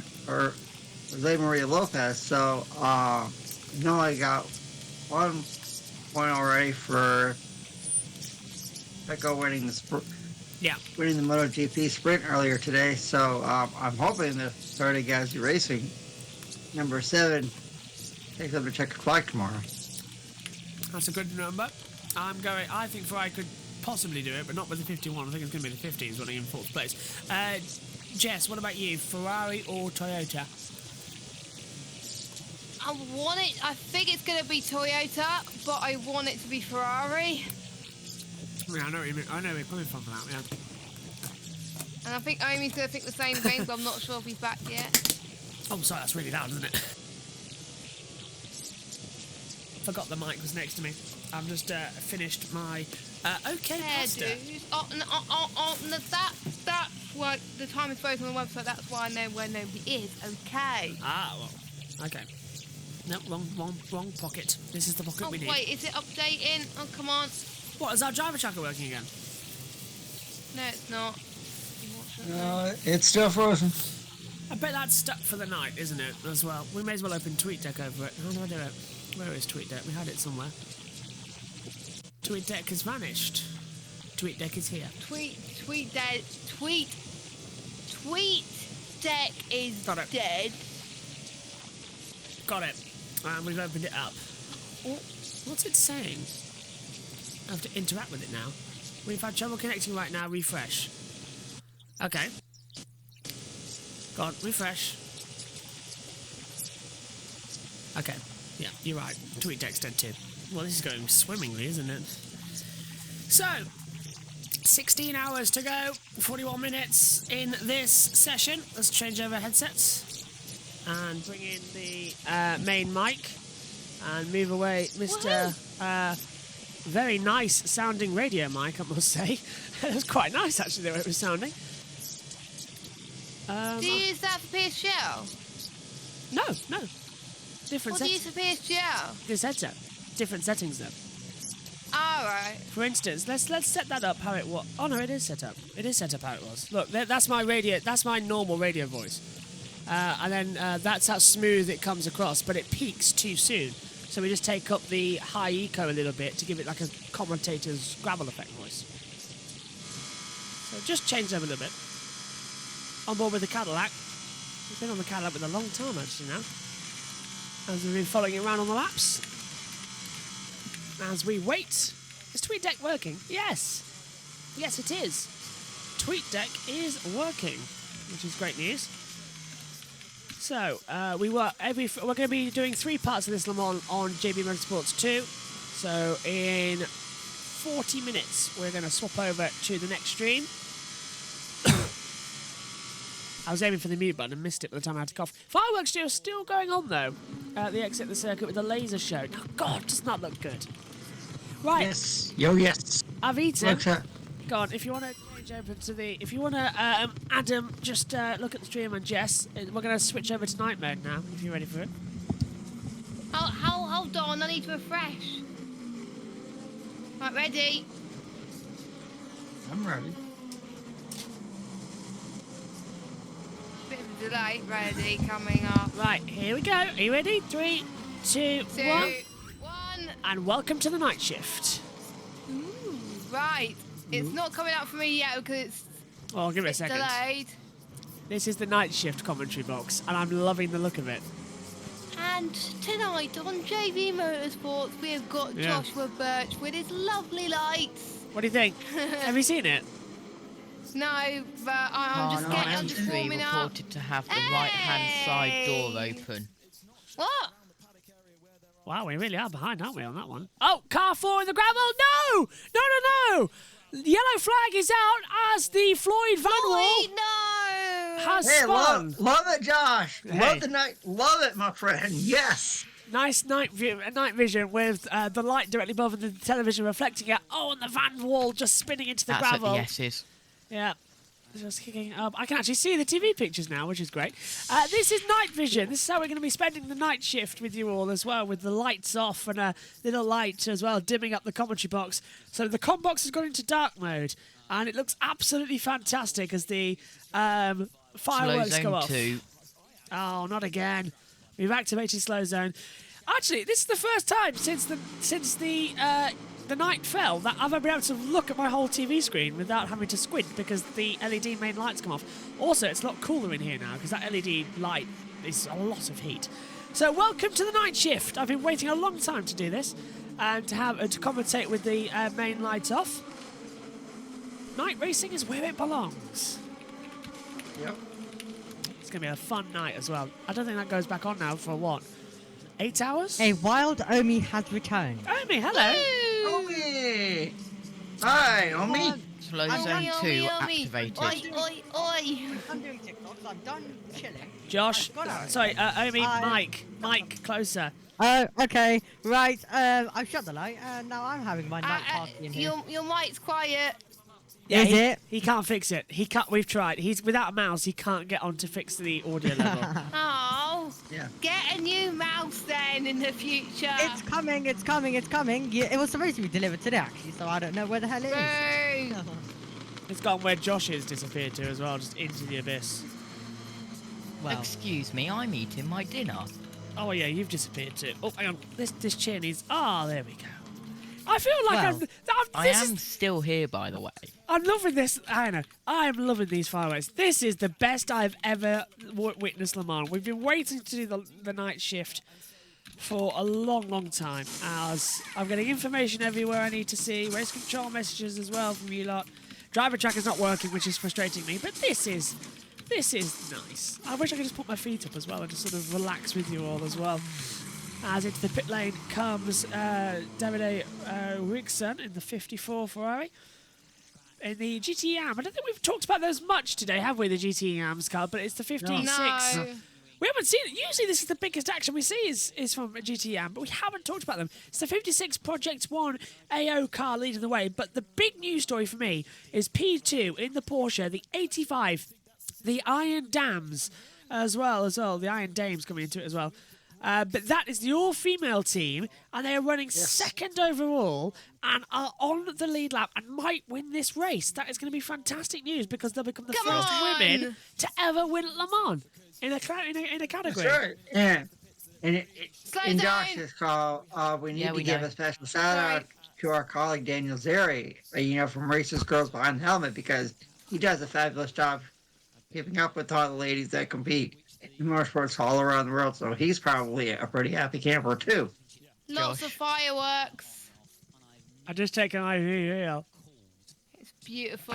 Jose Maria Lopez. So, I got 1 point already for Pecco winning the MotoGP sprint earlier today. So, I'm hoping the Toyota Gazoo racing number 7 takes up a checkered flag tomorrow. That's a good number. I think Ferrari could possibly do it, but not with the 51. I think it's going to be the 50s running in 4th place. Jess, what about you? Ferrari or Toyota? I think it's going to be Toyota, but I want it to be Ferrari. Yeah, I know where you're coming from for that, yeah. And I think Omi's going to think the same thing, but I'm not sure if he's back yet. Oh, sorry, that's really loud, isn't it? Forgot the mic was next to me. I've just finished my pasta. Dude. That's why the time is both on the website. That's why I know where nobody is. Okay. Ah, well, okay. No, wrong pocket. This is the pocket we need. Wait, is it updating? Oh, come on. What, is our driver tracker working again? No, it's not. It's still frozen. I bet that's stuck for the night, isn't it, as well? We may as well open TweetDeck over it. How do I do it? Where is TweetDeck? We had it somewhere. TweetDeck has vanished. TweetDeck is here. TweetDeck is dead. Got it. And we've opened it up. Oh, what's it saying? I have to interact with it now. We've had trouble connecting right now. Refresh. Okay. Go on, refresh. Okay. Yeah, you're right. TweetDeck's dead too. Well, this is going swimmingly, isn't it? So, 16 hours to go, 41 minutes in this session. Let's change over headsets and bring in the main mic and move away Mr. Very nice sounding radio mic, I must say. It was quite nice actually the way it was sounding. Do you use that for PSGL? No. Different What do you use settings. for PSGL? This headset. Different settings though. All right. For instance, let's set that up how it was. Oh no, it is set up. It is set up how it was. Look, that's my radio. That's my normal radio voice. And then that's how smooth it comes across, but it peaks too soon. So we just take up the high eco a little bit to give it like a commentator's gravel effect voice. So just change them a little bit. On board with the Cadillac. We've been on the Cadillac with a long time actually now. As we've been following it around on the laps. As we wait. Is TweetDeck working? Yes. Yes, it is. TweetDeck is working, which is great news. So, we're going to be doing 3 parts of this Le Mans on JB Motorsports 2. So, in 40 minutes, we're going to swap over to the next stream. I was aiming for the mute button and missed it by the time I had to cough. Fireworks show is still going on, though, at the exit of the circuit with the laser show. Now, God, does not look good. Right. Yes. Yo, yes. I've eaten. Okay. Go on, if you want to change over to the... If you want to, Adam, just look at the stream, and Jess, we're going to switch over to night mode now, if you're ready for it. Hold on, I need to refresh. Right, ready? I'm ready. Bit of a delay. Ready, coming up. Right, here we go. Are you ready? 3, 2, 1. And welcome to the night shift. Ooh, right. It's not coming up for me yet because it's Give it a second. delayed. This is the night shift commentary box, and I'm loving the look of it. And tonight on JV Motorsports, we have got Joshua Birch with his lovely lights. What do you think? Have you seen it? No, but I'm just warming up. reported to have the right-hand side door open. What? Wow, we really are behind, aren't we, on that one? Oh, car 4 in the gravel! No! No! The yellow flag is out as the Floyd Van Wall has spun. Love it, Josh. Hey. Love the night. Love it, my friend. Yes. Nice night vision with the light directly above the television reflecting it. Oh, and the Van Wall just spinning into the gravel. That's what the S is. Yeah. Just kicking up. I can actually see the TV pictures now, which is great. This is night vision. This is how we're going to be spending the night shift with you all as well, with the lights off and a little light as well, dimming up the commentary box. So the comm box has gone into dark mode, and it looks absolutely fantastic as the fireworks go off. 2. Oh, not again. We've activated slow zone. Actually, this is the first time since the night fell that I've been able to look at my whole TV screen without having to squint because the LED main lights come off. Also, it's a lot cooler in here now because that LED light is a lot of heat. So welcome to the night shift. I've been waiting a long time to do this and to commentate with the main lights off. Night racing is where it belongs. Yep. It's going to be a fun night as well. I don't think that goes back on now for what? 8 hours? A wild Omi has returned. Omi, hello. Omi. Hi, Omi. Slow zone 2 activated. Oi. I'm doing TikToks. I'm done chilling. Josh, sorry, Omi, Mike, closer. Oh, okay, right. I've shut the light, and now I'm having my night party in here. Your mic's quiet. Yeah, he can't fix it. He can't. We've tried. He's without a mouse. He can't get on to fix the audio level. Oh, yeah. Get a new mouse then in the future. It's coming. Yeah, it was supposed to be delivered today, actually, so I don't know where the hell it is. It's gone where Josh has disappeared to as well, just into the abyss. Well. Excuse me, I'm eating my dinner. Oh yeah, you've disappeared too. Oh, hang on. This chin is. Ah, there we go. I feel like I am still here, by the way. I'm loving this, Anna. I am loving these fireworks. This is the best I've ever witnessed Le Mans. We've been waiting to do the night shift for a long, long time. As I'm getting information everywhere I need to see. Race control messages as well from you lot. Driver track is not working, which is frustrating me. But this is nice. I wish I could just put my feet up as well and just sort of relax with you all as well. As into the pit lane comes Davide Wigson in the 54 Ferrari. In the GT Am. I don't think we've talked about those much today, have we, the GT Am's car? But it's the 56. No. We haven't seen it. Usually this is the biggest action we see is from a GT Am, but we haven't talked about them. It's the 56 Project 1 AO car leading the way. But the big news story for me is P2 in the Porsche, the 85 the Iron Dams as well. The Iron Dames coming into it as well. But that is the all-female team, and they are running second overall and are on the lead lap and might win this race. That is going to be fantastic news because they'll become the first women to ever win Le Mans in a category. That's right. Yeah. And in Josh's call, we need to give a special shout-out to our colleague Daniel Zeri, from Racers Girls Behind the Helmet, because he does a fabulous job keeping up with all the ladies that compete in motorsports all around the world, so he's probably a pretty happy camper too. Lots of fireworks. I've just taken my Be Real. It's beautiful.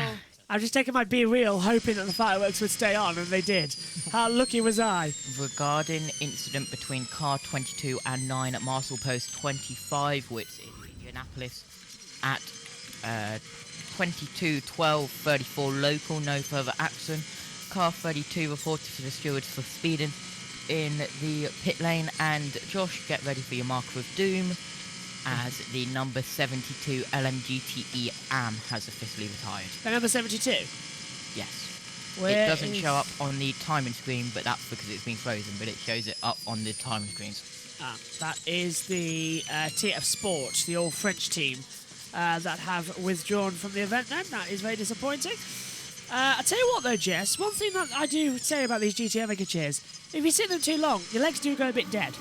I've just taken my Be Real, hoping that the fireworks would stay on, and they did. How lucky was I? Regarding incident between car 22 and 9 at Marshall Post 25, which in Indianapolis at 22:12:34 local, no further action. Car 32 reported to the stewards for speeding in the pit lane, and Josh, get ready for your marker of doom, as the number 72 LMGTE AM has officially retired. The number 72? Yes. Where it doesn't show up on the timing screen, but that's because it's been frozen, but it shows it up on the timing screens. That is the TF Sport, the all-French team that have withdrawn from the event then. That is very disappointing. I'll tell you what though, Jess, one thing that I do say about these GT Omega chairs, if you sit them too long, your legs do go a bit dead.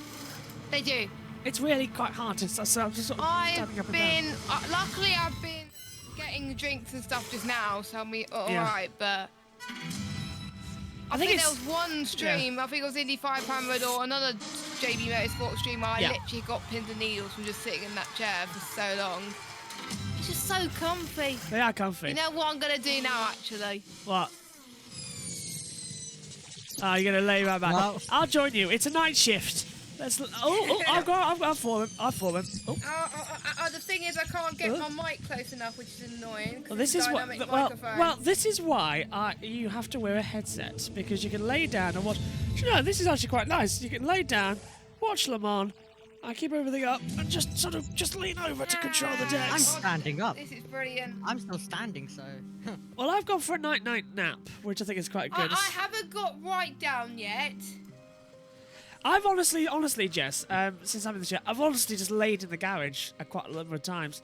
They do. It's really quite hard to, so I'm just sort of standing up and down. Luckily I've been getting drinks and stuff just now, so I'm alright, but I think there was one stream, I think it was Indy 500 or another JB Motorsport stream, I literally got pins and needles from just sitting in that chair for so long. It's just so comfy. They are comfy. You know what I'm going to do now, actually? What? Oh, you're going to lay right back. Well, I'll join you. It's a night shift. I've fallen. The thing is, I can't get my mic close enough, which is annoying. Well, this is why you have to wear a headset, because you can lay down and watch. This is actually quite nice. You can lay down, watch Le Mans. I keep everything up and just lean over to control the decks. I'm standing up. This is brilliant. I'm still standing, so. Well, I've gone for a night nap, which I think is quite good. I haven't got right down yet. I've honestly, Jess, since having the chat, I've honestly just laid in the garage quite a number of times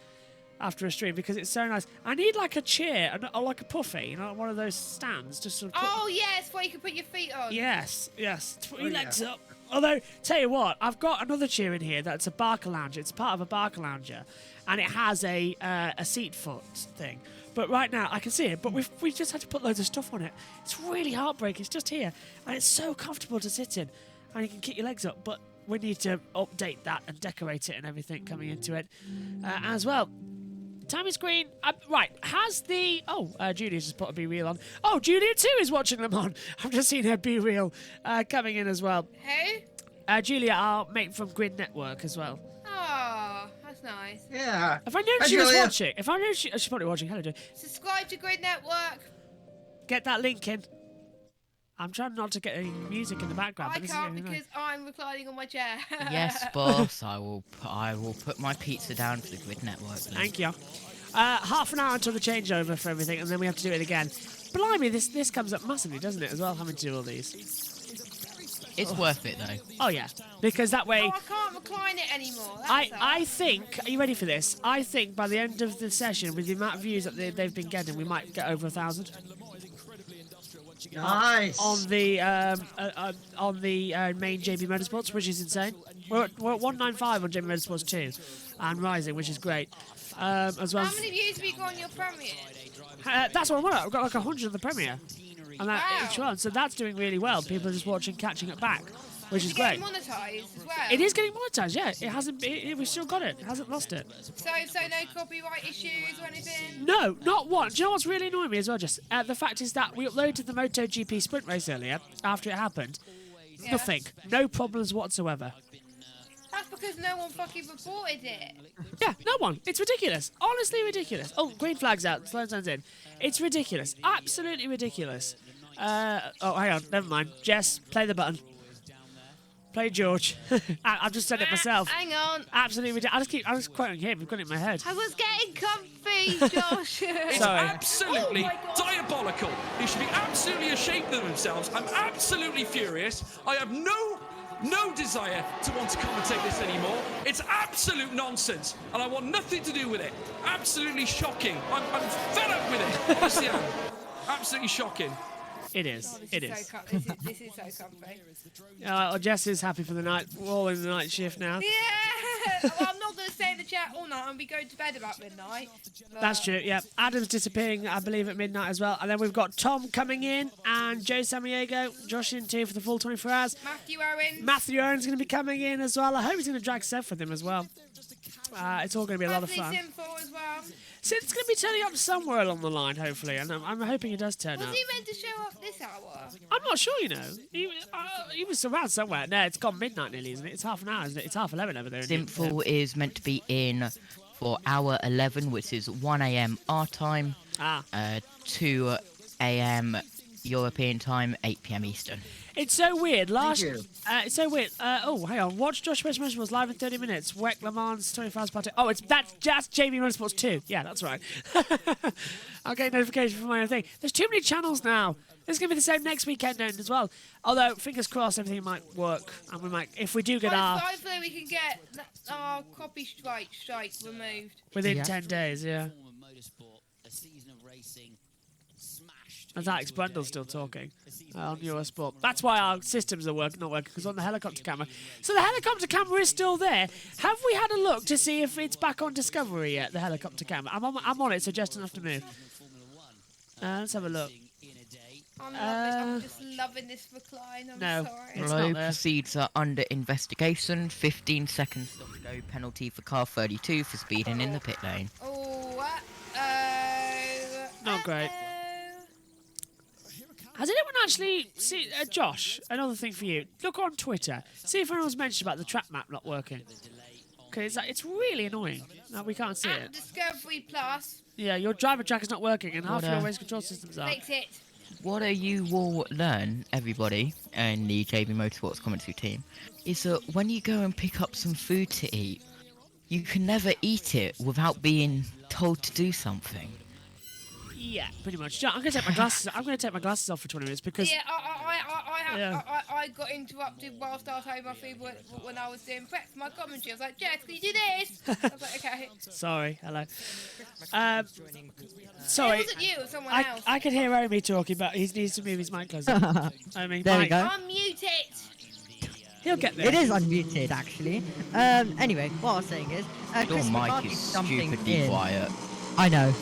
after a stream because it's so nice. I need like a chair or like a puffy, one of those stands, just sort of. Oh yes, where you can put your feet on. Yes, to put your legs up. Although, tell you what, I've got another chair in here that's a Barker Lounger. It's part of a Barker Lounger, and it has a seat foot thing. But right now, I can see it, but we've just had to put loads of stuff on it. It's really heartbreaking. It's just here, and it's so comfortable to sit in, and you can kick your legs up, but we need to update that and decorate it and everything coming into it as well. Timing screen, right, has the... Julia's just put a Be Real on. Oh, Julia too is watching them on. I've just seen her Be Real coming in as well. Who? Julia, our mate from Grid Network as well. Oh, that's nice. Yeah. If I knew she was watching, she's probably watching. Hello, Julia. Subscribe to Grid Network. Get that link in. I'm trying not to get any music in the background. I can't because I'm reclining on my chair. Yes, boss. I will put my pizza down for the Grid Network. Please. Thank you. Half an hour until the changeover for everything, and then we have to do it again. Blimey, this comes up massively, doesn't it, as well, having to do all these? It's worth it, though. Oh, yeah. Because that way... Oh, I can't recline it anymore. I think... Are you ready for this? I think by the end of the session, with the amount of views that they've been getting, we might get over 1,000. Nice. On the main JB Motorsports, which is insane. We're at 195 on JB Motorsports 2 and rising, which is great. As well. How many views have you got on your Premiere? That's what I want. I've got like 100 on the Premiere, and each one. So that's doing really well. People are just watching, catching it back, which is great. Monetized as well. It is getting monetized. Yeah, it hasn't. We've still got it. It hasn't lost it. So no copyright issues or anything. No, not one. Do you know what's really annoying me as well? Just the fact is that we uploaded the MotoGP sprint race earlier after it happened. Yeah. Nothing. No problems whatsoever. That's because no one fucking reported it. Yeah, no one. It's ridiculous. Honestly ridiculous. Oh, green flag's out. Slow zone's in. It's ridiculous. Absolutely ridiculous. Hang on. Never mind. Jess, play the button. Play George. I've just said it myself. Hang on. Absolutely ridiculous. I was quoting him. I've got it in my head. I was getting comfy, Josh. It's absolutely diabolical. diabolical. They should be absolutely ashamed of themselves. I'm absolutely furious. I have no desire to want to commentate this anymore. It's absolute nonsense, and I want nothing to do with it. Absolutely shocking. I'm fed up with it. Honestly, I'm absolutely shocking. It is. It is. This is so comfy. Well, Jess is happy for the night. We're all in the night shift now. Yeah. Well, I'm not going to stay in the chat all night. I'll be going to bed about midnight. That's true, yeah. Adam's disappearing, I believe, at midnight as well. And then we've got Tom coming in and Joe Samaniego, Josh in too for the full 24 hours. Matthew Owen's going to be coming in as well. I hope he's going to drag Seth with him as well. It's all going to be a lot of fun. Simple as well. So it's going to be turning up somewhere along the line, hopefully, and I'm hoping he does turn up. Was he meant to show up this hour? I'm not sure, you know. He was around somewhere. No, it's gone midnight nearly, isn't it? It's half an hour, isn't it? It's 11:30 over there. Simple is meant to be in for hour 11, which is 1 a.m. our time, 2 a.m. European time, 8 p.m. Eastern. It's so weird. It's so weird. Oh, hang on. Watch Josh Best Motorsports live in 30 minutes. WEC Le Mans 24 hours part 2. Oh, that's JV Motorsports 2. Yeah, that's right. I'll get a notification from my own thing. There's too many channels now. It's going to be the same next weekend as well. Although, fingers crossed, everything might work. And we might, if we do get hopefully we can get our copy strike removed. Within 10 days, yeah. As Alex Brundle's still talking on Eurosport. That's why our systems are not working, because on the helicopter camera. So the helicopter camera is still there. Have we had a look to see if it's back on Discovery yet, the helicopter camera? I'm on it, so just enough to move. Let's have a look. I'm just loving this recline. I'm sorry. Low proceeds are under investigation. 15 seconds still to go. Penalty for car 32 for speeding in the pit lane. Not great. Has anyone actually seen, Josh, another thing for you. Look on Twitter. See if anyone's mentioned about the track map not working. Because it's really annoying. No, we can't see it. Discovery Plus. Yeah, your driver track is not working and half your race control systems are. Fix it. What you will learn, everybody, in the JB Motorsports commentary team, is that when you go and pick up some food to eat, you can never eat it without being told to do something. Yeah, pretty much. I'm going to take my glasses. I'm going to take my glasses off for 20 minutes because. Yeah, I got interrupted whilst I was having my food when I was doing prep for my commentary. I was like, Jess, can you do this? I was like, okay. Sorry, hello. Sorry. It wasn't you, it was someone else. I could hear Omi talking, but he needs to move his mic closer. I mean, there we go. Unmute it. He'll get there. It is unmuted, actually. Anyway, what I was saying is, Your mic is stupidly quiet. I know.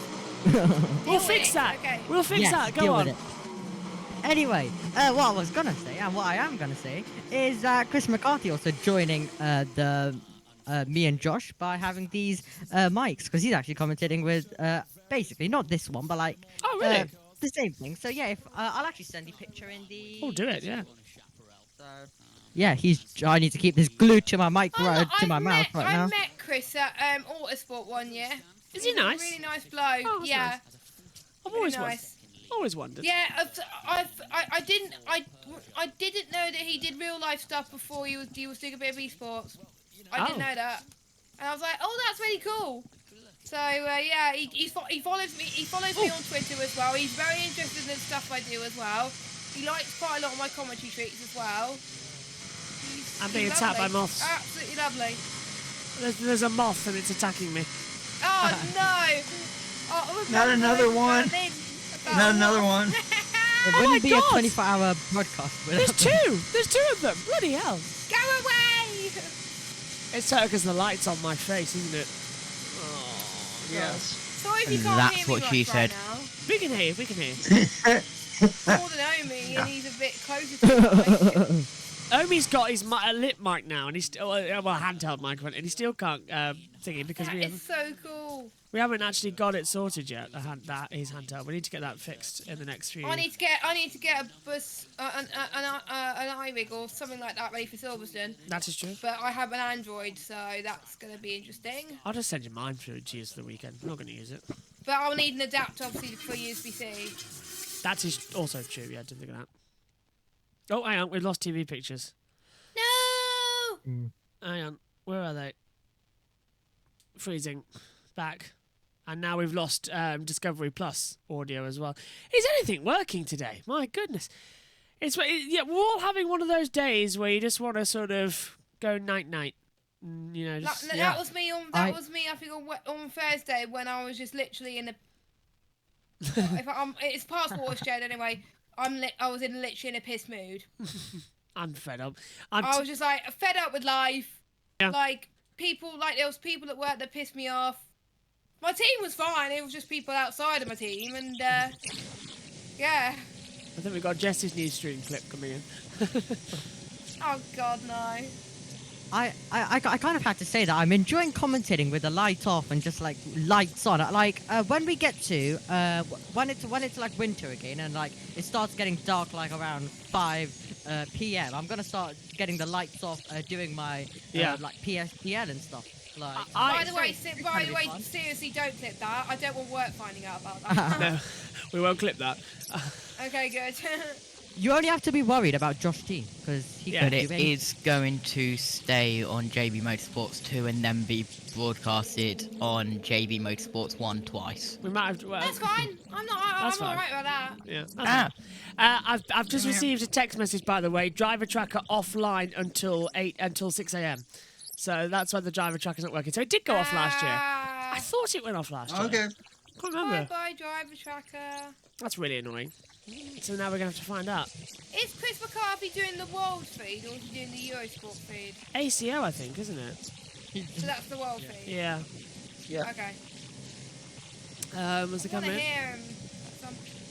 We'll fix that. Okay. We'll fix that. Go on. Anyway, what I was gonna say, and what I am gonna say, is that Chris McCarthy also joining me and Josh by having these mics, because he's actually commentating with basically not this one, but like the same thing. So yeah, if I'll actually send you a picture in the. Oh, do it, yeah. So yeah, I need to keep this glued to my mic to my mouth right now. I met Chris at Autosport one year. Is he nice? Really nice bloke. Oh, yeah. Nice. I've always wondered. Yeah, I didn't know that he did real life stuff before he was doing a bit of esports. I didn't know that, and I was like, oh, that's really cool. So yeah, he follows me. He follows me on Twitter as well. He's very interested in the stuff I do as well. He likes quite a lot of my commentary tweets as well. I'm being attacked by moths. Absolutely lovely. There's a moth and it's attacking me. Oh no! Oh, not another one. Not another one. It wouldn't be a 24-hour broadcast. There's two. There's two of them. Bloody hell! Go away! It's so because the light's on my face, isn't it? Oh, yes. Sorry if you can't hear me what she said. Right now. We can hear. We can hear. More than Omi, and he's a bit closer to the Omi's got his lip mic now, and he's still handheld microphone, and he still can't thingy because It's so cool. We haven't actually got it sorted yet. His handheld. We need to get that fixed in the next few. I need to get a bus, an iRig or something like that ready for Silverstone. That is true. But I have an Android, so that's going to be interesting. I'll just send you mine through to use for the weekend. I'm not going to use it. But I'll need an adapter, obviously, for USB-C. That is also true. Yeah, I didn't think of that. Oh, hang on. We've lost TV pictures. No! Hang on. Where are they? Freezing. Back. And now we've lost Discovery Plus audio as well. Is anything working today? My goodness. Yeah, we're all having one of those days where you just want to sort of go night-night. You know, just, that was me on. That was me. I think on Thursday when I was just literally in a. It's past watershed anyway. I was literally in a piss mood. I'm fed up. I was just like fed up with life. Yeah. Like people, like there was people at work that pissed me off. My team was fine. It was just people outside of my team, and yeah. I think we've got Jess's news stream clip coming in. Oh God, no. I kind of have to say that I'm enjoying commentating with the light off and just like lights on. Like when we get to when it's like winter again and like it starts getting dark like around 5 p.m. I'm gonna start getting the lights off, doing my like PSPL and stuff. Like, by the way, seriously, don't clip that. I don't want work finding out about that. No, we won't clip that. Okay, good. You only have to be worried about Josh T because he but it is going to stay on JB Motorsports 2 and then be broadcasted on JB Motorsports 1 twice. We might have. That's fine. I'm alright with that. Yeah. I've just received a text message, by the way. Driver tracker offline until 6 a.m. So that's why the driver tracker's not working. So it did go off last year. I thought it went off last year. Okay. Can't remember. Bye, driver tracker. That's really annoying. So now we're going to have to find out. Is Chris McCarthy doing the world feed or is he doing the Eurosport feed? ACO, I think, isn't it? So that's the world feed? Yeah. Okay. Was the I want to coming? hear him.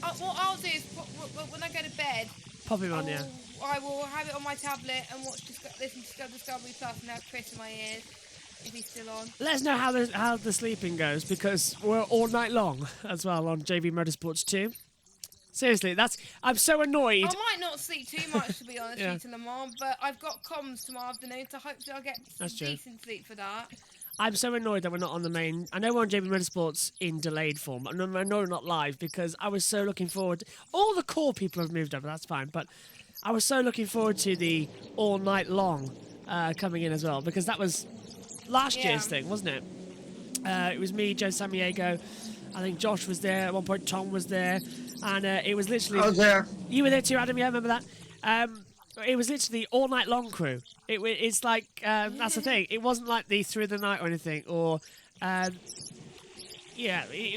What I'll do is, when I go to bed, Pop him on, I will have it on my tablet and listen to Discovery Plus and have Chris in my ears, if he's still on. Let us know how the sleeping goes, because we're all night long as well on JV Motorsports 2. Seriously, I'm so annoyed. I might not sleep too much, to be honest with you, Lamar, but I've got comms tomorrow afternoon, so hopefully I'll get some decent sleep for that. I'm so annoyed that we're not on the main. I know we're on JB Motorsports in delayed form. I know we're not live because I was so looking forward. All the core people have moved over, that's fine. But I was so looking forward to the all night long coming in as well, because that was last year's thing, wasn't it? It was me, Joe Samiego. I think Josh was there. At one point, Tom was there. And it was literally... I was there. You were there too, Adam. Yeah, I remember that. It was literally all night long crew. It's like that's the thing. It wasn't like the through the night or anything. Or it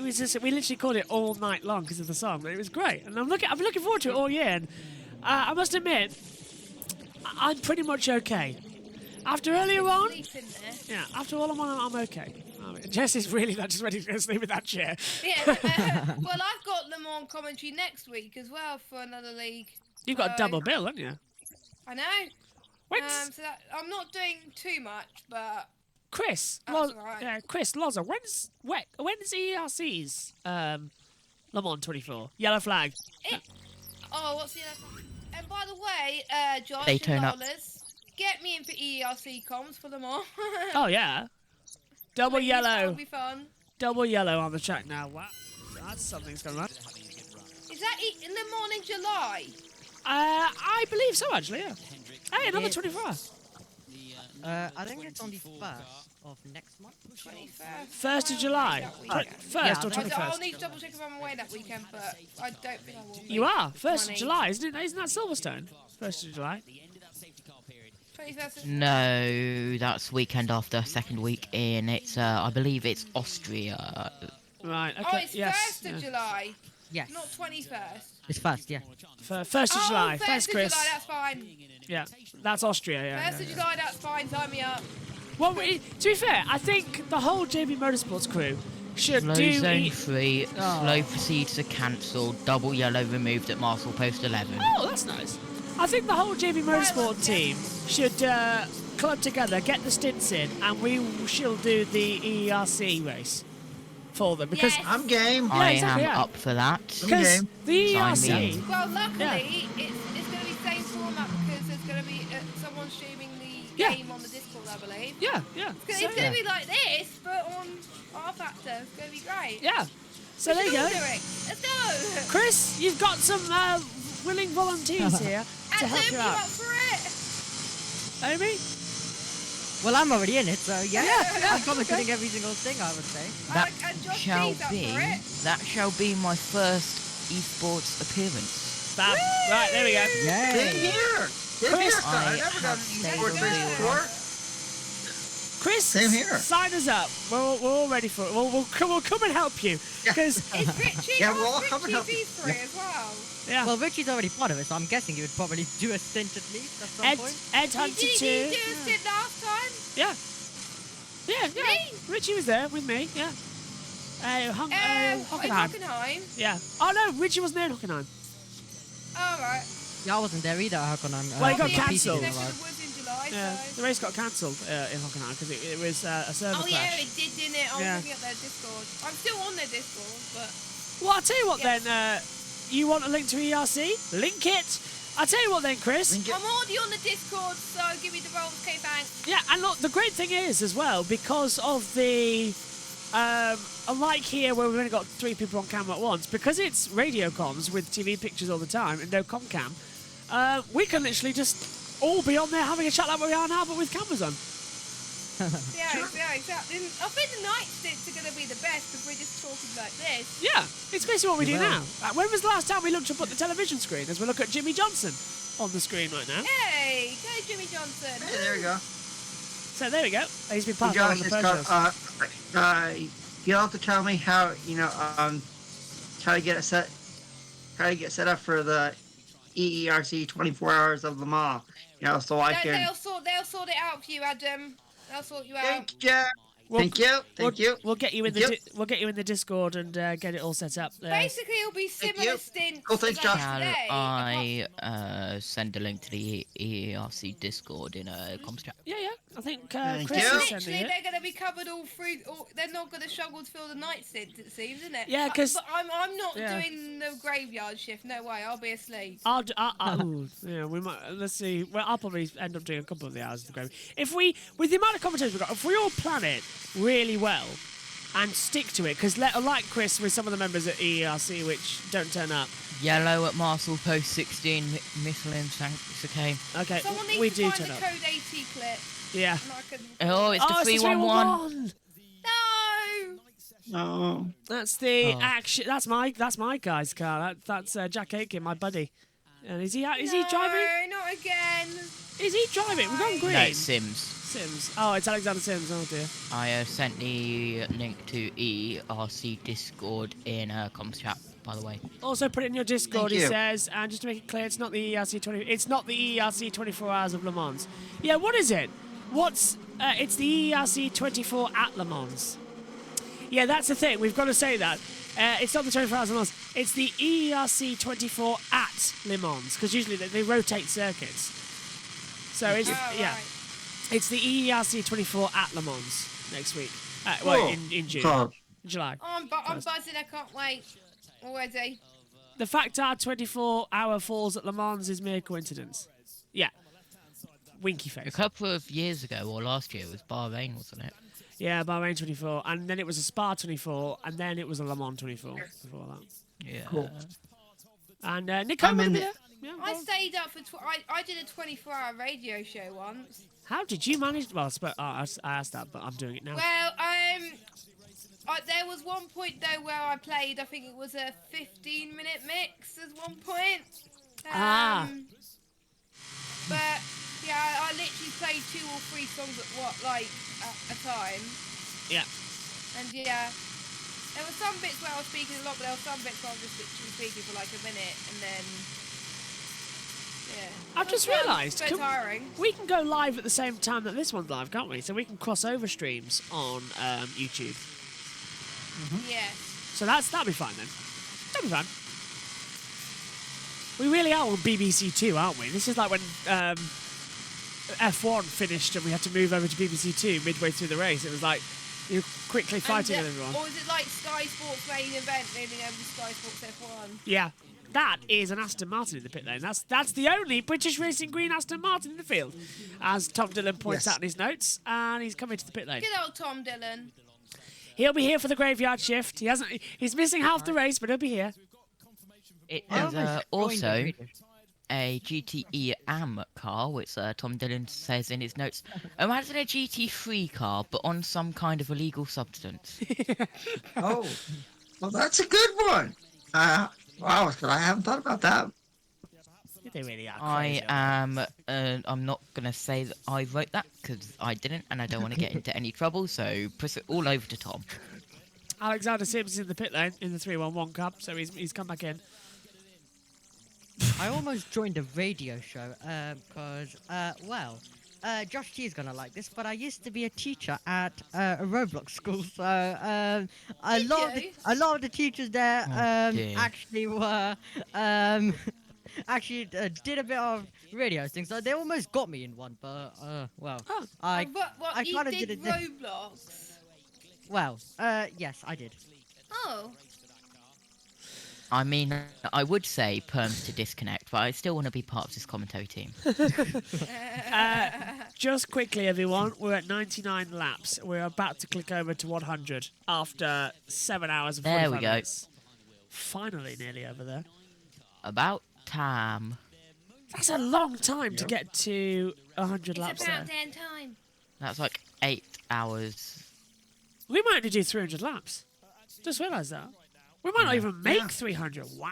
was just we literally called it all night long because of the song. It was great, and I've been looking forward to it all year. And I must admit, I'm pretty much okay. After earlier on, after all I'm okay. Jess is really not just ready to go sleep in that chair. Yeah. Well, I've got them on commentary next week as well for another league. You've got a double bill, haven't you? I know. So I'm not doing too much, but Chris, Chris Loza, when's ERC's Le Mans 24 yellow flag? What's the yellow flag? And by the way, Josh They turn up. get me in for ERC comms for Le Mans. Oh yeah, double yellow. That'll be fun. Double yellow on the track now. Wow, that's something's going on. Is that Le Mans in July? I believe so, actually, yeah. Hey, another 24 hours. I think it's on the 1st of next month. 1st of July. 1st or 21st? I'll need to double check if I'm away that weekend, but I don't think I will be. You are? 1st of July, isn't that Silverstone? 1st of July. No, that's weekend after, second week in. It's, I believe it's Austria. Right, okay. Oh, it's 1st of July? Yes. Not 21st? It's 1st, yeah. 1st of July. Thanks, Chris. 1st of July, that's fine. Yeah, that's Austria, yeah. 1st of July, that's fine. Sign me up. Well, to be fair, I think the whole JB Motorsports crew should Slow do... zone 3, slow procedures are cancelled, double yellow removed at Marshall Post 11. Oh, that's nice. I think the whole JB Motorsport team should club together, get the stints in, and we shall do the ERC race for them. Because I'm game. Yeah, exactly, am up for that. Because the ERC... Well, luckily, it's going to be the same format because there's going to be someone streaming the game on the Discord, I believe. Yeah. It's going to be like this, but on R Factor. It's going to be great. Yeah. So there you go. Let's go. Chris, you've got some willing volunteers here to help you out. Up for it. Amy? Well, I'm already in it, so yeah. I'm commentating every single thing, I would say. That and Josh shall B's up be for it. that shall be my first esports appearance. Bam. Right, there we go. Same here. Same here, Scott. I I've never done have esports stayed race on before. Chris, Same here. sign us up. We're all ready for it. We'll come and help you. Because Is Richie, Yeah, we'll all come and help you. for it as well? yeah. Well, Richie's already part of it, so I'm guessing he would probably do a stint at least at some point. Ed Hunter Did too. he do a stint last time? Yeah. Yeah. Me? Richie was there with me. Yeah. In Hockenheim. Hockenheim? Yeah. Oh no, Richie wasn't there in Hockenheim. All right. Yeah, I wasn't there either at Hockenheim. Well, he got the PC cancelled. didn't Next to arrive. the woods in July, Yeah. so... The race got cancelled in Hockenheim because it was a server Oh, yeah, crash. it did, didn't it? I was Yeah. looking at their Discord. I'm still on their Discord, but... Well, I'll tell you what Yeah. then. You want a link to ERC? Link it. I'll tell you what then, Chris. I'm already on the Discord, so give me the roles, okay, thanks. Yeah, and look, the great thing is as well, because of the unlike here where we've only got 3 people on camera at once, because it's radio comms with TV pictures all the time and no comcam, we can literally just all be on there having a chat like we are now, but with cameras on. Yeah, exactly. I think the night stints are going to be the best because we're just talking like this. Yeah, it's basically what we do Well. now. When was the last time we looked up at the television screen as we look at Jimmy Johnson on the screen right now? Hey, go Jimmy Johnson. Hey, there we go. So there we go. He's been passed on Josh, the it's process. got, you'll have to tell me how, how to get it set up for the EERC 24 Hours of Le Mans, so I can... They'll sort it out for you, Adam. They'll sort you out. Thank you. Thank you. We'll get you in we'll get you in the Discord and get it all set up. Basically, it'll be similar stints. Cool, thanks, Josh. Shall Today. I send a link to the ERC Discord in a comms chat? Yeah. I think Thank Chris you. is sending Literally, it. they're going to be covered all through. They're not going to struggle to fill the night stint, it seems, isn't it? Yeah, 'cause- But I'm not yeah. doing the graveyard shift. No way. I'll be asleep. Yeah, we might. Let's see. Well, I'll probably end up doing a couple of the hours of the gravy. If we, with the amount of commentators we've got, if we all plan it really well and stick to it, because like Chris with some of the members at EERC which don't turn up. Yellow at Marcel Post 16, Michelin, thanks, okay. Okay, Someone needs we to do find turn the up. code AT clip. Yeah. And I can... Oh, it's the 311. No. Oh. That's the action. That's my guy's car. That's Jack Aiken, my buddy. And is he driving? No, not again. Is he driving? We've gone green. No, it's Sims. Sims. Oh, it's Alexander Sims. Oh dear. I sent the link to ERC Discord in a comms chat, by the way. Also put it in your Discord. Thank He you. says, and just to make it clear, it's not the ERC 20. It's not the ERC 24 Hours of Le Mans. Yeah, what is it? It's the ERC 24 at Le Mans. Yeah, that's the thing. We've got to say that. It's not the 24 Hours of Le Mans. It's the ERC 24 at Le Mans because usually they rotate circuits. So it's Right. it's the ERC 24 at Le Mans next week. In June, Cool. July. I'm buzzing. I can't wait. Already. The fact our 24-hour falls at Le Mans is mere coincidence. Yeah. Winky A face. couple of years ago, or last year, it was Bahrain, wasn't it? Yeah, Bahrain 24, and then it was a Spa 24, and then it was a Le Mans 24 before that. Yeah. Cool. And Nico, I'm in there? it. Yeah, I stayed up for. I did a 24-hour radio show once. how did you manage? Well, I asked that, but I'm doing it now. Well, there was one point though where I played. I think it was a 15-minute mix at one point. But yeah, I literally played 2 or 3 songs at a time. Yeah. And yeah, there were some bits where I was speaking a lot, but there were some bits where I was just literally speaking for like a minute, and then yeah. I've just It was realised so tiring. we can go live at the same time that this one's live, can't we? So we can cross over streams on YouTube. Yes. So that'll be fine then. That'll be fine. We really are on BBC Two, aren't we? This is like when F1 finished and we had to move over to BBC Two midway through the race. It was like you're quickly fighting with everyone. Or is it like Sky Sports main event moving over to Sky Sports F1? Yeah. That is an Aston Martin in the pit lane. That's the only British Racing Green Aston Martin in the field, as Tom Dillon points out in his notes, and he's coming to the pit lane. Good old Tom Dillon. He'll be here for the graveyard shift. He's missing half the race, but he'll be here. It is also a GTE AM car, which Tom Dillon says in his notes. Imagine a GT3 car, but on some kind of illegal substance. Oh, well, that's a good one. Wow, I haven't thought about that. They really are I crazy. am. I'm not gonna say that I wrote that because I didn't, and I don't want to get into any trouble. So push it all over to Tom. Alexander Sims is in the pit lane in the 311 Cup, so he's come back in. I almost joined a radio show because, Josh T is gonna like this, but I used to be a teacher at a Roblox school, so a lot of the teachers there actually were did a bit of radio things. So they almost got me in one, but I kind of did it. Roblox. Well, yes, I did. Oh. I mean, I would say perms to disconnect, but I still want to be part of this commentary team. Just quickly, everyone, we're at 99 laps. We're about to click over to 100 after 7 hours and 45 minutes. Finally, nearly over there. About time. That's a long time to get to 100 laps there. Damn time. That's like 8 hours. We might only do 300 laps. Just realised that. We might not even make 300. Wow.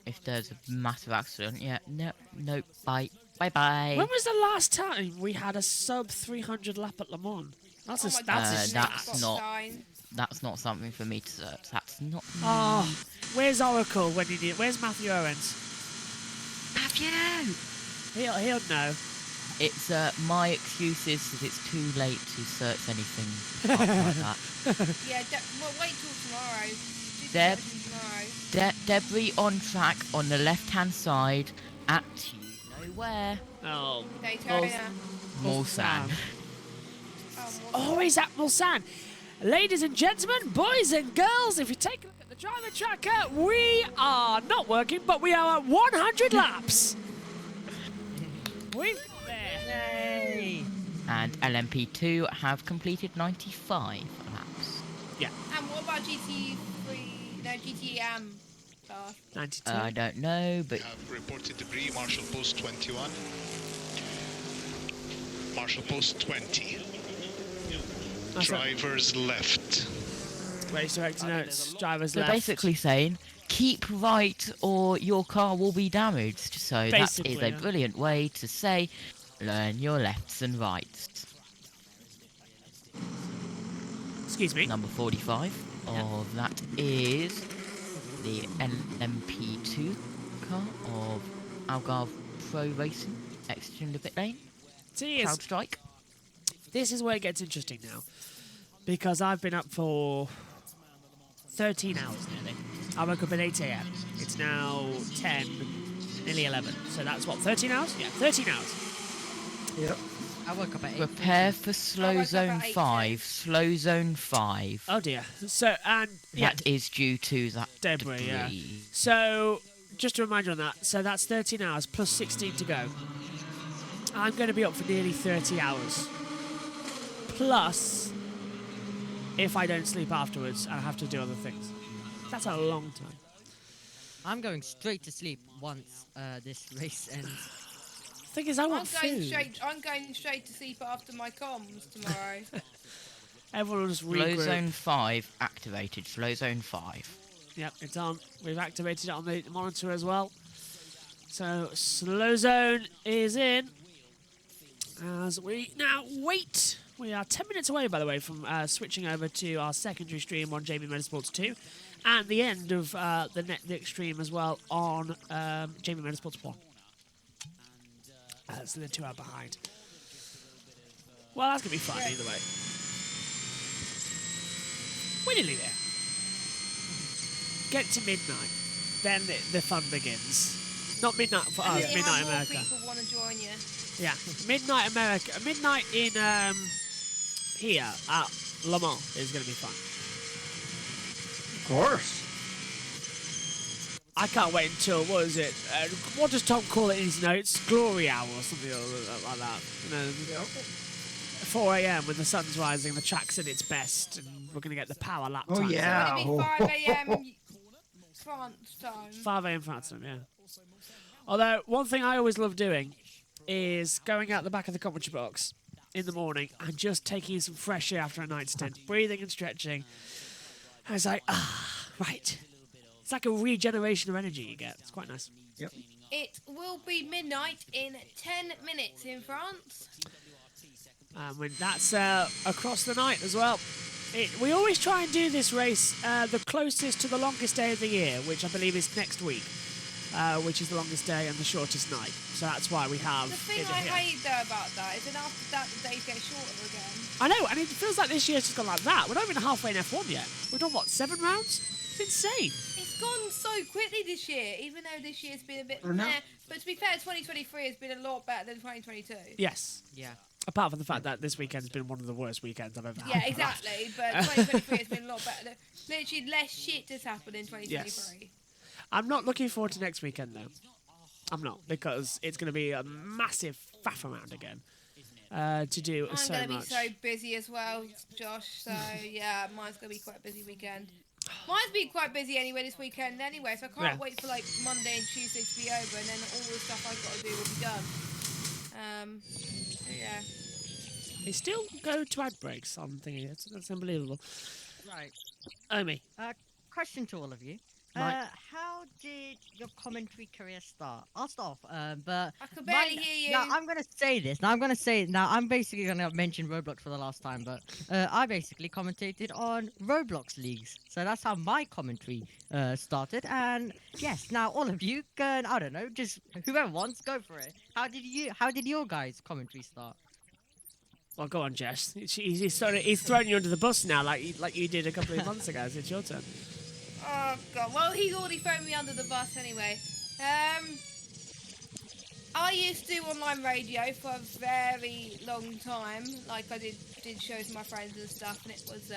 If there's a massive accident, no, bye. Bye-bye. When was the last time we had a sub 300 lap at Le Mans? That's not something for me to search. That's not. Oh, where's Oracle when you need? Where's Matthew Owens? Matthew. He'll know. It's my excuse is that it's too late to search anything like that. Yeah, wait till tomorrow. Debris on track on the left-hand side at you know where. Oh, Daytona. Mulsanne. Always at Mulsanne. Ladies and gentlemen, boys and girls, if you take a look at the driver tracker, we are not working, but we are at 100 laps. We've got there. Yay! And LMP2 have completed 95 laps. Yeah. And what about GTM? 92. I don't know, but... Have reported debris, Marshal Post 21. Marshal Post 20. Drivers left. Race director notes, drivers They're left. basically saying, keep right or your car will be damaged. So Basically, that is a brilliant way to say, learn your lefts and rights. Excuse me. Number 45 of that is the LMP2 car of Algarve Pro Racing, exiting the pit lane. Crowd strike. This is where it gets interesting now, because I've been up for 13 hours nearly. I woke up at 8 a.m. It's now 10, nearly 11. So that's what, 13 hours? Yeah, 13 hours. Yep. I woke up at 8. Prepare for slow zone 5. Slow zone 5. Oh dear. So, and yeah, that is due to that debris. Yeah. So, just a reminder on that. So that's 13 hours plus 16 to go. I'm going to be up for nearly 30 hours. Plus, if I don't sleep afterwards, I have to do other things. That's a long time. I'm going straight to sleep once this race ends. Thing is, I want food. I'm going straight to sleep after my comms tomorrow. Everyone will just Slow regroup. zone 5 activated. Slow zone 5. Yep, it's on. We've activated it on the monitor as well. So, slow zone is in. As we now wait. We are 10 minutes away, by the way, from switching over to our secondary stream on JB Motorsports 2. And the end of the Netflix stream as well on JB Motorsports 1. So they're 2 hours behind. Well, that's going to be fun either way. We're nearly there. Get to midnight. Then the fun begins. Not midnight for us, midnight America. People want to join you. Yeah, midnight America. Midnight in here at Le Mans is going to be fun. Of course. I can't wait until, what is it? What does Tom call it in his notes? Glory hour or something like that. You know, 4 a.m. when the sun's rising, the track's at its best, and we're going to get the power lap time. Oh, yeah. So it'll be 5 a.m. France time. 5 a.m. France time, yeah. Although, one thing I always love doing is going out the back of the commentary box in the morning and just taking in some fresh air after a night stint, breathing and stretching. And it's like, right. It's like a regeneration of energy you get. It's quite nice. Yep. It will be midnight in 10 minutes in France. When that's across the night as well. We always try and do this race the closest to the longest day of the year, which I believe is next week, which is the longest day and the shortest night. So that's why we have The thing it I here. hate though about that is that after that the days get shorter again. I know, and it feels like this year's just gone like that. We're not even halfway in F1 yet. We've done, what, 7 rounds? It's insane. It's gone so quickly this year, even though this year's been a bit I know. meh. But to be fair, 2023 has been a lot better than 2022. Yes. Yeah. Apart from the fact that this weekend's been one of the worst weekends I've ever had. Yeah, exactly. But 2023 has been a lot better. Literally, less shit has happened in 2023. Yes. I'm not looking forward to next weekend, though. I'm not, because it's going to be a massive faff around again to do so much. I'm going to be so busy as well, Josh. So, yeah, mine's going to be quite a busy weekend. Mine's been quite busy anyway this weekend anyway, so I can't wait for, like, Monday and Tuesday to be over, and then all the stuff I've got to do will be done. So, yeah. They still go to ad breaks on thingy. That's unbelievable. Right. Omi. Question to all of you. Right. How did your commentary career start? I'll start off, but... I could barely hear you. Now, I'm going to say this. Now, I'm basically going to mention Roblox for the last time, but I basically commentated on Roblox leagues. So that's how my commentary started. And yes, now all of you can, I don't know, just whoever wants, go for it. How did your guys' commentary start? Well, go on, Jess. He's thrown you under the bus now, like you did a couple of months ago. So it's your turn. Oh, God. Well, he's already thrown me under the bus anyway. I used to do online radio for a very long time. Like, I did shows with my friends and stuff, and it was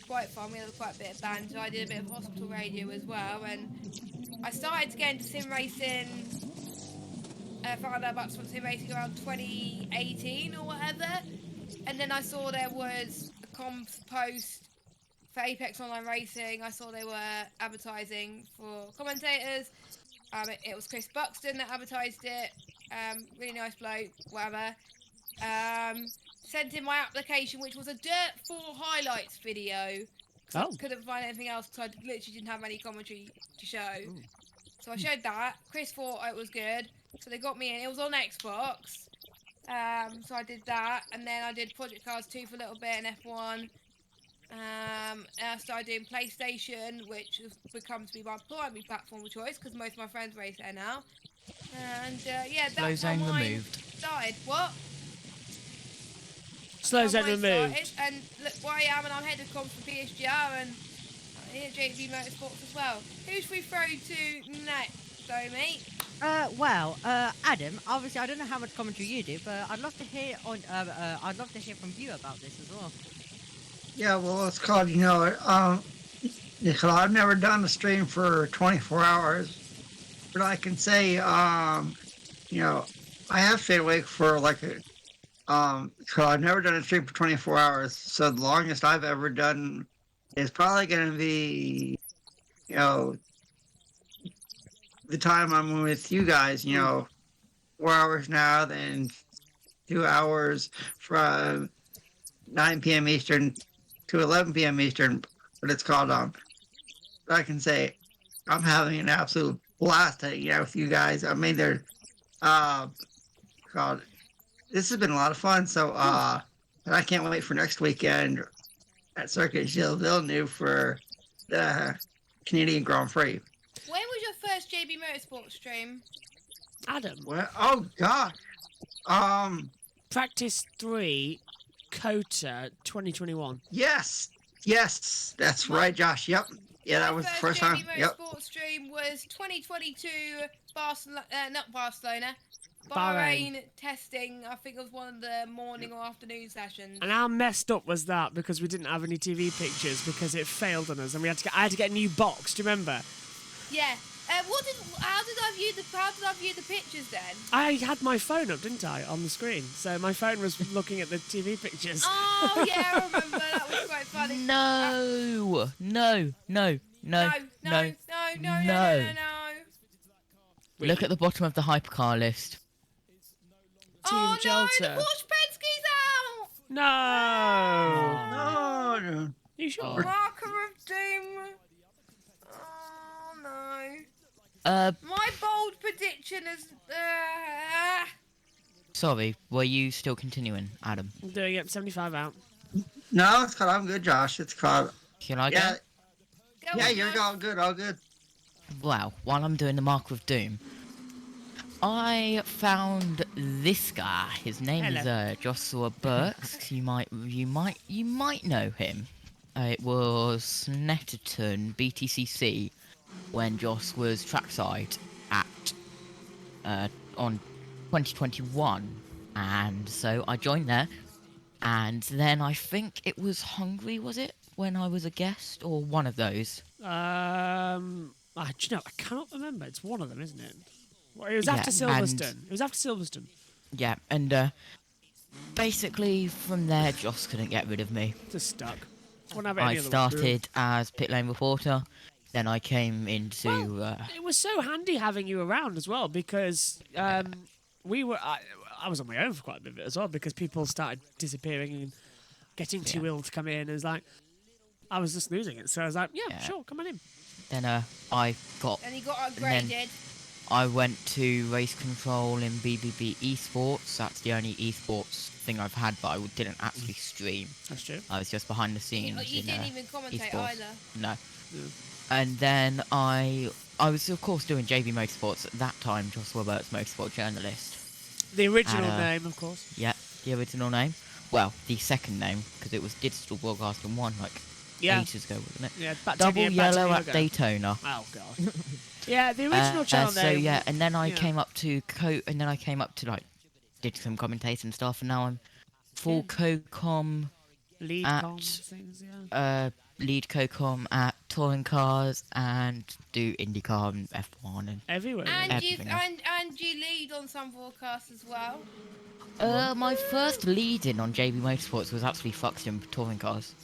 quite fun. We had quite a bit of banter. I did a bit of hospital radio as well, and I started to get into sim racing. Found out about sim racing around 2018 or whatever, and then I saw there was a comms post for Apex Online Racing. I saw they were advertising for commentators. It was Chris Buxton that advertised it. Really nice bloke, whatever. Sent in my application, which was a Dirt 4 highlights video. I couldn't find anything else because I literally didn't have any commentary to show. Ooh. So I showed that. Chris thought it was good, so they got me in. It was on Xbox. So I did that, and then I did Project Cars 2 for a little bit and F1. And I started doing PlayStation, which has become to be my primary platform of choice because most of my friends race there now. And yeah, that's how mine started. What? Slow zone removed. And look where I am, and I'm head of comms for PSGR and here at JB Motorsports as well. Who's we throw to next, though, mate? Adam. Obviously, I don't know how much commentary you do, but I'd love to hear I'd love to hear from you about this as well. Yeah, well, it's called, because I've never done a stream for 24 hours, but I can say, I have stayed awake for so I've never done a stream for 24 hours, so the longest I've ever done is probably going to be, the time I'm with you guys, 4 hours now, then 2 hours from 9 p.m. Eastern to 11 p.m. Eastern, but it's called, I can say I'm having an absolute blast hanging out with you guys. I mean, they're, this has been a lot of fun, so, I can't wait for next weekend at Circuit Gilles Villeneuve for the Canadian Grand Prix. When was your first JB Motorsports stream? Adam. Well, oh, God. Practice 3, Cota 2021. Yes, that's right, Josh. Yep. Yeah, that was the first time. Yep. Motorsport stream was 2022 Bahrain testing. I think it was one of the morning or afternoon sessions. And how messed up was that because we didn't have any TV pictures because it failed on us and I had to get a new box. Do you remember? Yeah. How did I view the pictures then? I had my phone up, didn't I, on the screen? So my phone was looking at the TV pictures. Oh yeah, I remember. That was quite funny. No. Look at the bottom of the hypercar list. Team Oh no, the Jolter. Porsche Penske's out! No. No. You sure? Marker of doom. Oh no. My bold prediction is. Sorry, were you still continuing, Adam? I'm doing it. 75 out. No, it's called. I'm good, Josh. It's called. Can I Yeah. go? Yeah, you're all good. All good. Well, while I'm doing the Marker of Doom, I found this guy. His name is Joshua Burks. You might know him. It was Snetterton BTCC when Josh was trackside at on 2021, and so I joined there. And then I think it was Hungary, was it, when I was a guest, or one of those? Do you know, I cannot remember. It's one of them, isn't it? Well, it was after Silverstone. It was after Silverstone. Yeah, and basically from there, Josh couldn't get rid of me. Just stuck. Wouldn't have it I any other way. started as pit lane reporter, then I came into... It was so handy having you around as well, because we were... I was on my own for quite a bit of it as well, because people started disappearing and getting too ill to come in. It was like... I was just losing it, so I was like, yeah. Sure, come on in. Then I got... And he got upgraded. I went to race control in BBB Esports. That's the only esports thing I've had, but I didn't actually stream. That's true. I was just behind the scenes. You didn't even commentate esports. either. No. Yeah. And then I was of course doing JB Motorsports at that time. Joshua Burks, motorsport journalist. The original name, of course. Yeah, the original name. Well, the second name, because it was Digital Broadcasting 1, ages ago, wasn't it? Yeah, back Double 10 years Yellow at ago. Daytona. Oh god. Yeah, the original channel So name. yeah, and then I came up to like did some commentating and stuff, and now I'm full co-com lead at things, lead co-com at touring cars and do IndyCar and F1 and everywhere. And you lead on some broadcasts as well. My first lead-in on JB Motorsports was actually Fuxton touring cars.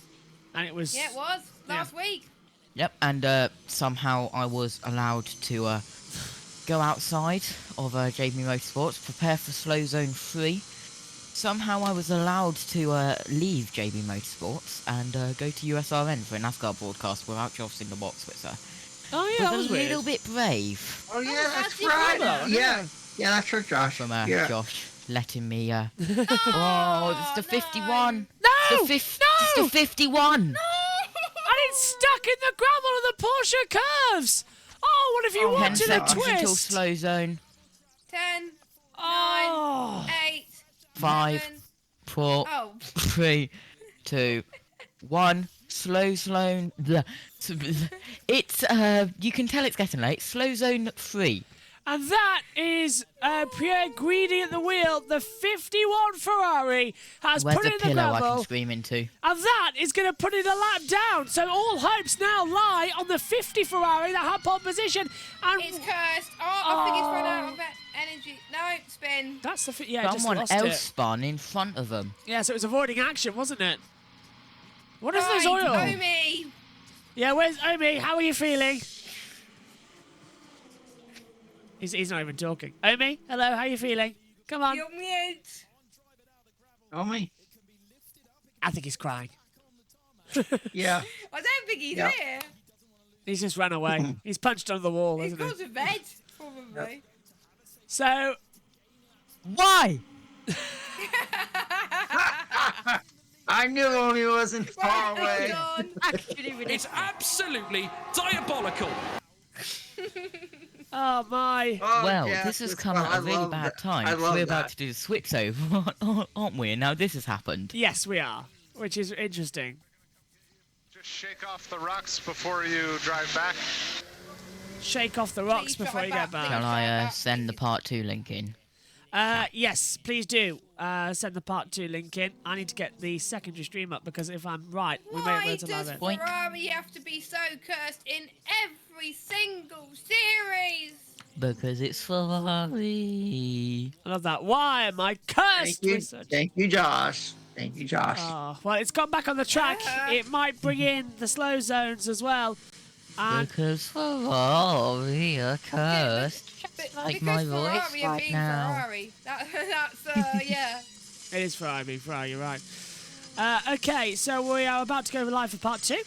And it was... Yeah, it was. Last week. Yep, and somehow I was allowed to go outside of JB Motorsports, prepare for Slow Zone 3. Somehow I was allowed to leave JB Motorsports and go to USRN for a NASCAR broadcast without Josh in the box with her. Oh yeah, that was a weird. little bit brave. Oh yeah, that's right. Yeah, that's for Josh. From yeah. Josh letting me. Oh, it's the 51. No! It's the 51. And it's stuck in the gravel of the Porsche curves. Oh, what if you wanted 10 a seconds until twist? slow zone. 10, Oh. 9, 8, 5, 7. 4, Oh. 3, 2, 1. Slow zone. It's you can tell it's getting late. Slow zone 3. And that is Pierre Guidi at the wheel. The 51 Ferrari has Where's put the it in the pillow I gravel. can scream into? And that is going to put it a lap down. So all hopes now lie on the 50 Ferrari that had pole position. And It's cursed. Oh, I think it's run out of energy. No, spin. That's the yeah. Someone just lost else it. spun in front of them. Yeah, so it was avoiding action, wasn't it? What is this Right, oil? Omi. Yeah, where's Omi? How are you feeling? He's not even talking. Omi, hello, how are you feeling? Come on. You're mute. Omi? I think he's crying. Yeah. I don't think he's here. He's just run away. He's punched under the wall, He's hasn't gone he? to bed, probably. So... Why? I knew Omi wasn't far away. It's absolutely diabolical. Oh my! Well, yeah, this has that's come what at I a really love bad that. time. I love We're about that. to do the switch over, aren't we? And now this has happened. Yes, we are, which is interesting. Just shake off the rocks before you drive back. Shake off the rocks before you get back. Shall I send the part 2 link in? Yes, please do. Send the part 2 link in. I need to get the secondary stream up because if I'm right, we may Why be able to does live it. Ferrari have to be so cursed in every single series? Because it's Ferrari. I love that. Why am I cursed? Thank you, Josh. Thank you, Josh. Oh, well, it's gone back on the track. It might bring in the slow zones as well. Because Ferrari are cursed. Like my voice Ferrari right being now. Ferrari. That's yeah. It is Ferrari, you're right. Okay, so we are about to go live for part 2.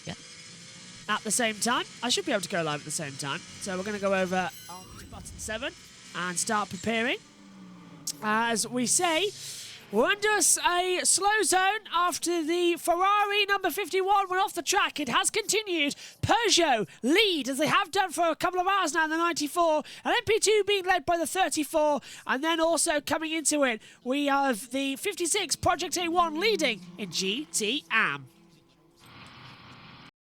Yeah. At the same time. I should be able to go live at the same time. So we're going to go over onto button 7 and start preparing. As we say, we're under a slow zone after the Ferrari number 51 went off the track. It has continued. Peugeot lead, as they have done for a couple of hours now, in the 94. And MP2 being led by the 34. And then also coming into it, we have the 56 Project A1 leading in GT Am.